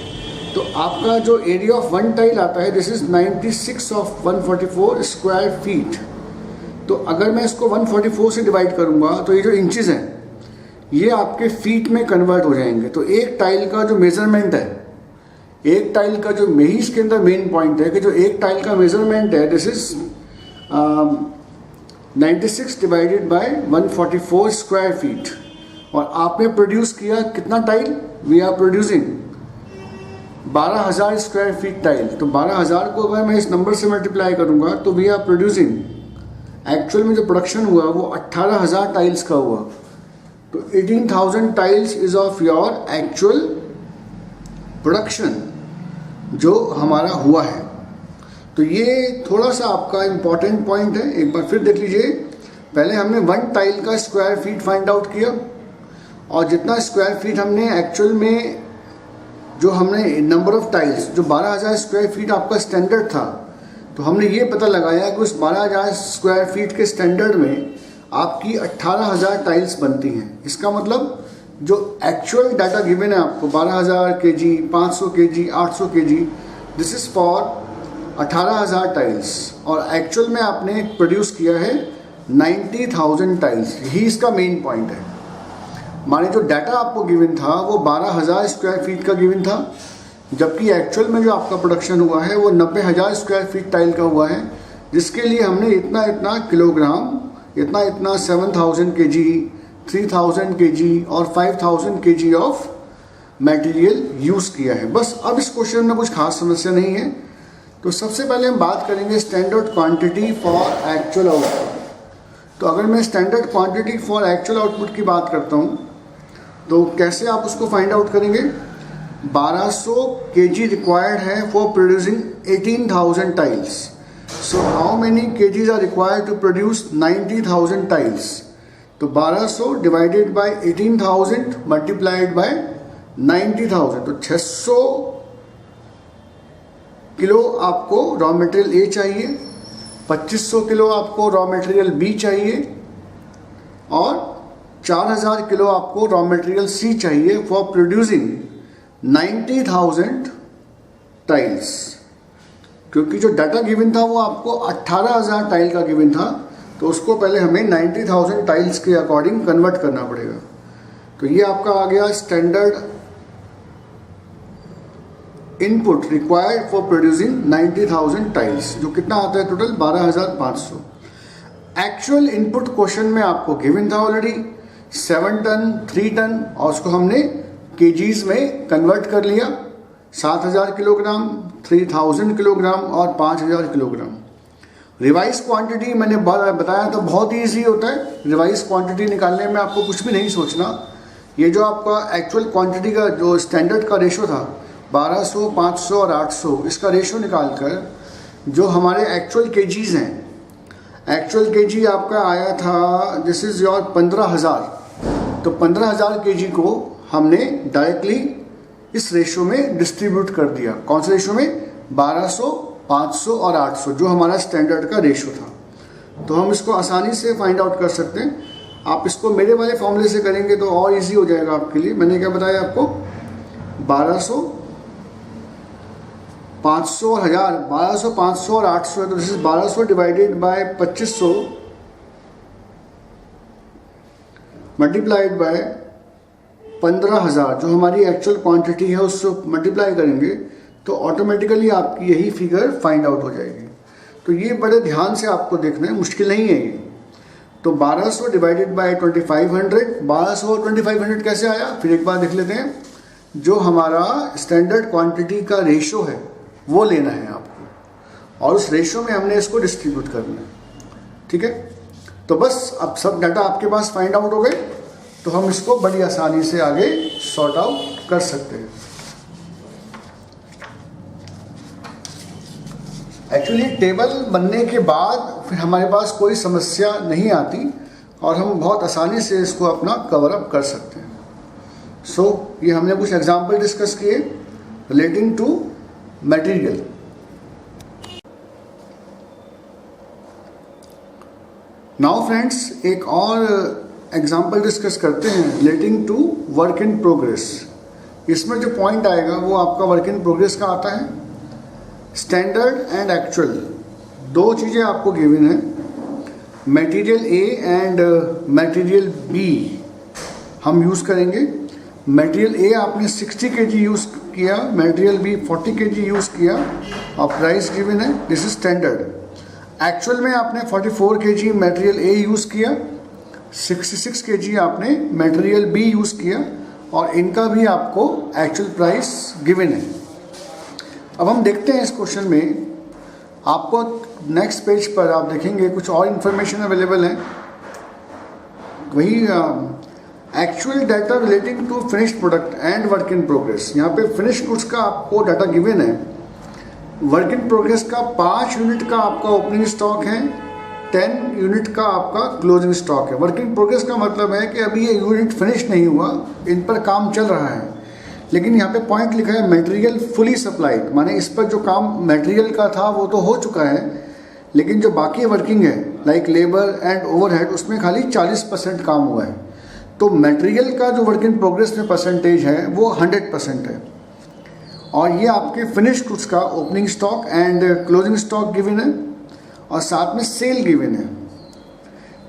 Speaker 1: तो आपका जो एरिया ऑफ वन टाइल आता है this is 96 of 144 square feet. तो अगर मैं इसको 144 से डिवाइड करूंगा तो ये जो इंचेस हैं ये आपके फीट में कन्वर्ट हो जाएंगे। तो एक टाइल का जो मेजरमेंट है, एक टाइल का जो यही इसके अंदर मेन पॉइंट है कि जो एक टाइल का मेजरमेंट है this is 96 divided by 144 square feet. और आपने प्रोड्यूस किया कितना tile, we are producing 12,000 square feet tile. तो 12,000 को अगर मैं इस नंबर से मल्टीप्लाई करूंगा तो वी आर प्रोड्यूसिंग, एक्चुअल में जो प्रोडक्शन हुआ वो 18,000 टाइल्स का हुआ। तो 18,000 tiles is of your actual production जो हमारा हुआ है। तो ये थोड़ा सा आपका इम्पॉर्टेंट पॉइंट है, एक बार फिर देख लीजिए। पहले हमने वन टाइल का स्क्वायर फीट फाइंड आउट किया, और जितना स्क्वायर फीट हमने एक्चुअल में जो हमने नंबर ऑफ टाइल्स जो 12,000 स्क्वायर फीट आपका स्टैंडर्ड था, तो हमने ये पता लगाया कि उस 12,000 स्क्वायर फीट के स्टैंडर्ड में आपकी 18,000 टाइल्स बनती हैं। इसका मतलब जो एक्चुअल डाटा गिवन है आपको 12,000 kg, 500 kg, 800 kg, this is for 18,000 tiles और एक्चुअल में आपने प्रोड्यूस किया है 90,000 टाइल्स। यही इसका मेन पॉइंट है। माने जो डाटा आपको गिवन था वो 12,000 स्क्वायर फीट का गिवन था, जबकि एक्चुअल में जो आपका प्रोडक्शन हुआ है वो 90,000 स्क्वायर फीट टाइल का हुआ है, जिसके लिए हमने इतना इतना किलोग्राम, इतना इतना 7,000 kg, 3,000 kg और 5,000 kg ऑफ मटेरियल यूज़ किया है। बस अब इस क्वेश्चन में कुछ खास समस्या नहीं है। तो सबसे पहले हम बात करेंगे standard quantity for actual output. तो अगर मैं standard quantity for actual output की बात करता हूँ तो कैसे आप उसको फाइंड आउट करेंगे। 1200 kg रिक्वायर्ड है for producing 18,000 tiles. So how many kgs are required to produce 90,000 tiles. तो 1200 डिवाइडेड बाय 18,000 मल्टीप्लाइड बाय 90,000, तो 600 किलो आपको रॉ मटेरियल ए चाहिए, 2500 किलो आपको रॉ मटेरियल बी चाहिए और 4,000 किलो आपको रॉ मटेरियल सी चाहिए फॉर प्रोड्यूसिंग 90,000 टाइल्स। क्योंकि जो डाटा गिवन था वो आपको 18,000 टाइल का गिवन था, तो उसको पहले हमें 90,000 टाइल्स के अकॉर्डिंग कन्वर्ट करना पड़ेगा। तो ये आपका आ गया standard input required for producing 90,000 tiles, जो कितना आता है टोटल 12,500। एक्चुअल इनपुट क्वेश्चन में आपको गिवन था ऑलरेडी 7 टन, 3 टन, और उसको हमने केजीज में कन्वर्ट कर लिया। 7,000 किलोग्राम, 3,000 किलोग्राम और 5,000 किलोग्राम। रिवाइज क्वांटिटी मैंने बताया था बहुत ही ईजी होता है। रिवाइज क्वांटिटी निकालने में आपको कुछ भी नहीं सोचना। ये जो आपका एक्चुअल क्वांटिटी का जो स्टैंडर्ड का रेशो था 1200, 500 और 800, इसका रेशो निकालकर जो हमारे एक्चुअल केजीज हैं, एक्चुअल केजी आपका आया था दिस इज़ योर 15,000। तो 15,000 केजी को हमने डायरेक्टली इस रेशो में डिस्ट्रीब्यूट कर दिया। कौन से रेशो में? 1200, 500 और 800, जो हमारा स्टैंडर्ड का रेशो था। तो हम इसको आसानी से फाइंड आउट कर सकते हैं। आप इसको मेरे वाले फॉर्मूले से करेंगे तो और इजी हो जाएगा आपके लिए। मैंने क्या बताया आपको? 1200, 500 और 1000। 1200, 500 और 800 है, तो this is 1200 divided by 2500 multiplied by 15,000, जो हमारी एक्चुअल क्वांटिटी है उससे मल्टीप्लाई करेंगे तो ऑटोमेटिकली आपकी यही फिगर फाइंड आउट हो जाएगी। तो ये बड़े ध्यान से आपको देखना है, मुश्किल नहीं है ये। तो 1200 डिवाइडेड बाय 2500, 1200 और 2500 कैसे आया फिर एक बार देख लेते हैं। जो हमारा स्टैंडर्ड क्वांटिटी का रेशो है वो लेना है आपको, और उस रेशो में हमने इसको डिस्ट्रीब्यूट करना है। ठीक है, तो बस अब सब डाटा आपके पास फाइंड आउट हो गए, तो हम इसको बड़ी आसानी से आगे सॉर्ट आउट कर सकते हैं। एक्चुअली टेबल बनने के बाद फिर हमारे पास कोई समस्या नहीं आती और हम बहुत आसानी से इसको अपना कवर अप कर सकते हैं। सो ये हमने कुछ एग्जाम्पल डिस्कस किए relating to material. Now friends, एक और एग्जाम्पल डिस्कस करते हैं relating to work in progress. इसमें जो पॉइंट आएगा वो आपका वर्क इन प्रोग्रेस का आता है। स्टैंडर्ड एंड एक्चुअल दो चीज़ें आपको गिवन है, material A and material B हम यूज़ करेंगे। मटेरियल ए आपने 60 kg यूज़ किया, मटेरियल बी 40 kg यूज़ किया और प्राइस गिवन है, दिस इज स्टैंडर्ड। एक्चुअल में आपने 44 kg मटेरियल ए यूज़ किया, 66 kg आपने मटेरियल बी यूज़ किया और इनका भी आपको एक्चुअल प्राइस गिवन है। अब हम देखते हैं इस क्वेश्चन में आपको नेक्स्ट पेज पर आप देखेंगे कुछ और इन्फॉर्मेशन अवेलेबल है। वही actual data relating to finished product and work in progress. यहाँ पे फिनिश्ड गुड्स का आपको डाटा गिवन है, वर्क इन प्रोग्रेस का 5 यूनिट का आपका ओपनिंग स्टॉक है, 10 यूनिट का आपका क्लोजिंग स्टॉक है। वर्क इन प्रोग्रेस का मतलब है कि अभी ये यूनिट फिनिश नहीं हुआ, इन पर काम चल रहा है, लेकिन यहाँ पे पॉइंट लिखा है मटेरियल फुली सप्लाइड, माने इस पर जो काम मटेरियल का था वो तो हो चुका है, लेकिन जो बाकी वर्किंग है लाइक लेबर एंड ओवरहेड उसमें खाली 40% काम हुआ है। तो मटेरियल का जो वर्क इन प्रोग्रेस में परसेंटेज है वो 100% है। और ये आपके फिनिश गुड्स का opening stock and closing stock given है और साथ में सेल गिवन है।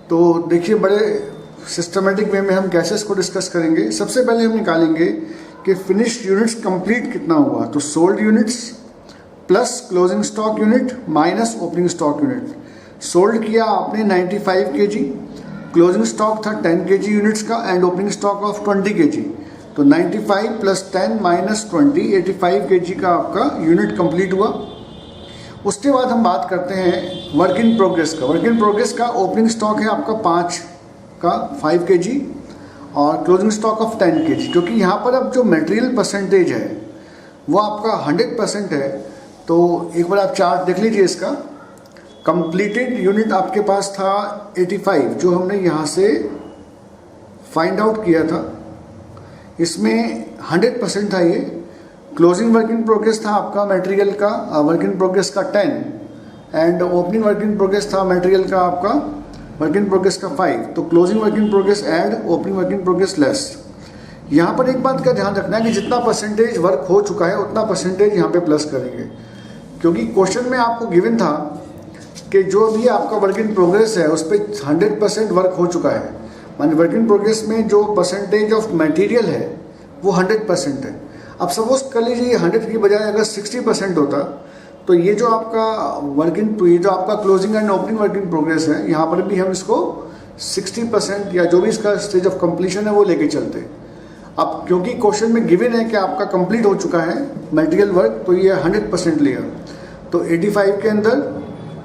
Speaker 1: तो देखिए बड़े सिस्टमेटिक वे में हम कैसे इसको डिस्कस करेंगे। सबसे पहले हम निकालेंगे कि फिनिश्ड यूनिट्स कंप्लीट कितना हुआ, तो sold units plus closing stock unit minus opening stock unit. Sold किया आपने 95 kg, क्लोजिंग स्टॉक था 10 kg यूनिट्स का and opening stock of 20 kg। तो 95 प्लस 10 माइनस 20 85 kg का आपका यूनिट कंप्लीट हुआ। उसके बाद हम बात करते हैं वर्क इन प्रोग्रेस का। वर्क इन प्रोग्रेस का ओपनिंग स्टॉक है आपका 5 kg और क्लोजिंग स्टॉक ऑफ 10 kg। क्योंकि यहाँ पर अब जो मटेरियल परसेंटेज है वो आपका 100% है। तो एक बार आप चार्ट देख लीजिए इसका। कंप्लीटेड यूनिट आपके पास था 85 जो हमने यहाँ से फाइंड आउट किया था, इसमें 100% था ये। क्लोजिंग वर्क इन प्रोग्रेस था आपका मटेरियल का वर्क इन प्रोग्रेस का 10 and opening work in progress था मटेरियल का आपका वर्क इन प्रोग्रेस का 5। तो closing work in progress add opening work in progress less. यहाँ पर एक बात का ध्यान रखना है कि जितना परसेंटेज वर्क हो चुका है उतना परसेंटेज यहाँ पे प्लस करेंगे, क्योंकि क्वेश्चन में आपको गिवन था कि जो भी आपका वर्क इन प्रोग्रेस है उस पर 100% वर्क हो चुका है। मान वर्क इन प्रोग्रेस में जो परसेंटेज ऑफ मटेरियल है वो 100% है। अब सपोज कर लीजिए 100 की बजाय अगर 60% होता तो ये जो आपका ये जो आपका closing and opening work in progress है यहाँ पर भी हम इसको 60% या जो भी इसका स्टेज ऑफ कंप्लीशन है वो लेके चलते। अब क्योंकि क्वेश्चन में गिवन है कि आपका कंप्लीट हो चुका है मटेरियल वर्क, तो ये 100% लिया। तो 85 के अंदर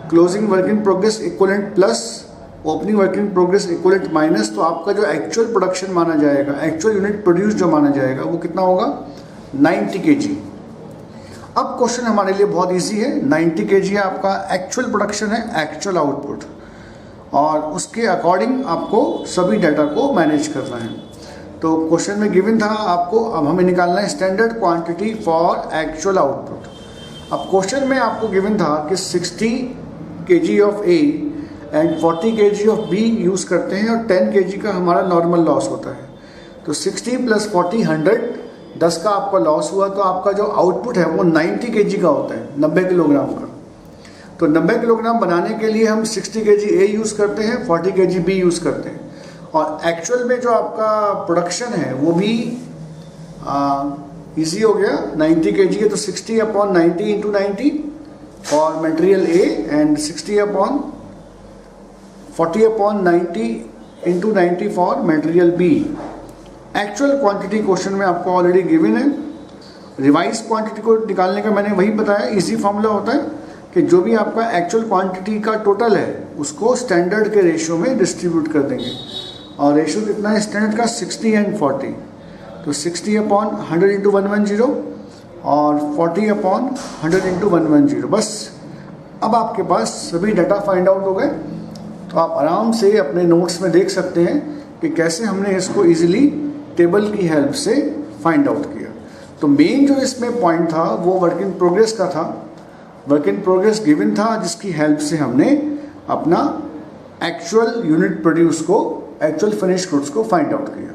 Speaker 1: closing work in progress equivalent plus opening work in progress equivalent minus, तो आपका जो एक्चुअल प्रोडक्शन माना जाएगा, एक्चुअल यूनिट प्रोड्यूस जो माना जाएगा वो कितना होगा 90 kg। अब क्वेश्चन हमारे लिए बहुत इजी है। 90 kg आपका एक्चुअल प्रोडक्शन है, एक्चुअल आउटपुट, और उसके अकॉर्डिंग आपको सभी डाटा को मैनेज करना है। तो क्वेश्चन में गिवन था आपको, अब हमें निकालना है standard quantity for actual output. अब क्वेश्चन में आपको गिवन था कि 60 kg of A and 40 kg of B use करते हैं और 10 kg का हमारा नॉर्मल लॉस होता है। तो 60 प्लस 40 110 का आपका लॉस हुआ, तो आपका जो आउटपुट है वो 90 kg का होता है, 90 किलोग्राम का। तो 90 किलोग्राम बनाने के लिए हम 60 kg ए यूज़ करते हैं, 40 kg बी यूज़ करते हैं। और एक्चुअल में जो आपका प्रोडक्शन है वो भी इजी हो गया। 90 kg है तो 60/90 इंटू 90 और material A and 40/90 into 90 for material B. Actual quantity question में आपको ऑलरेडी गिवन है। रिवाइज क्वांटिटी को निकालने का मैंने वही बताया, इजी फॉर्मूला होता है कि जो भी आपका एक्चुअल क्वांटिटी का टोटल है उसको स्टैंडर्ड के रेशियो में डिस्ट्रीब्यूट कर देंगे। और रेशियो कितना है स्टैंडर्ड का 60 एंड 40। तो 60/100 इंटू 110 और 40/100 इंटू 110। बस अब आपके पास सभी डाटा फाइंड आउट हो गए। तो आप आराम से अपने नोट्स में देख सकते हैं कि कैसे हमने इसको इजीली टेबल की हेल्प से फाइंड आउट किया। तो मेन जो इसमें पॉइंट था वो वर्क इन प्रोग्रेस का था। वर्क इन प्रोग्रेस गिवन था जिसकी हेल्प से हमने अपना एक्चुअल यूनिट प्रोड्यूस को, एक्चुअल फिनिश गुड्स को फाइंड आउट किया।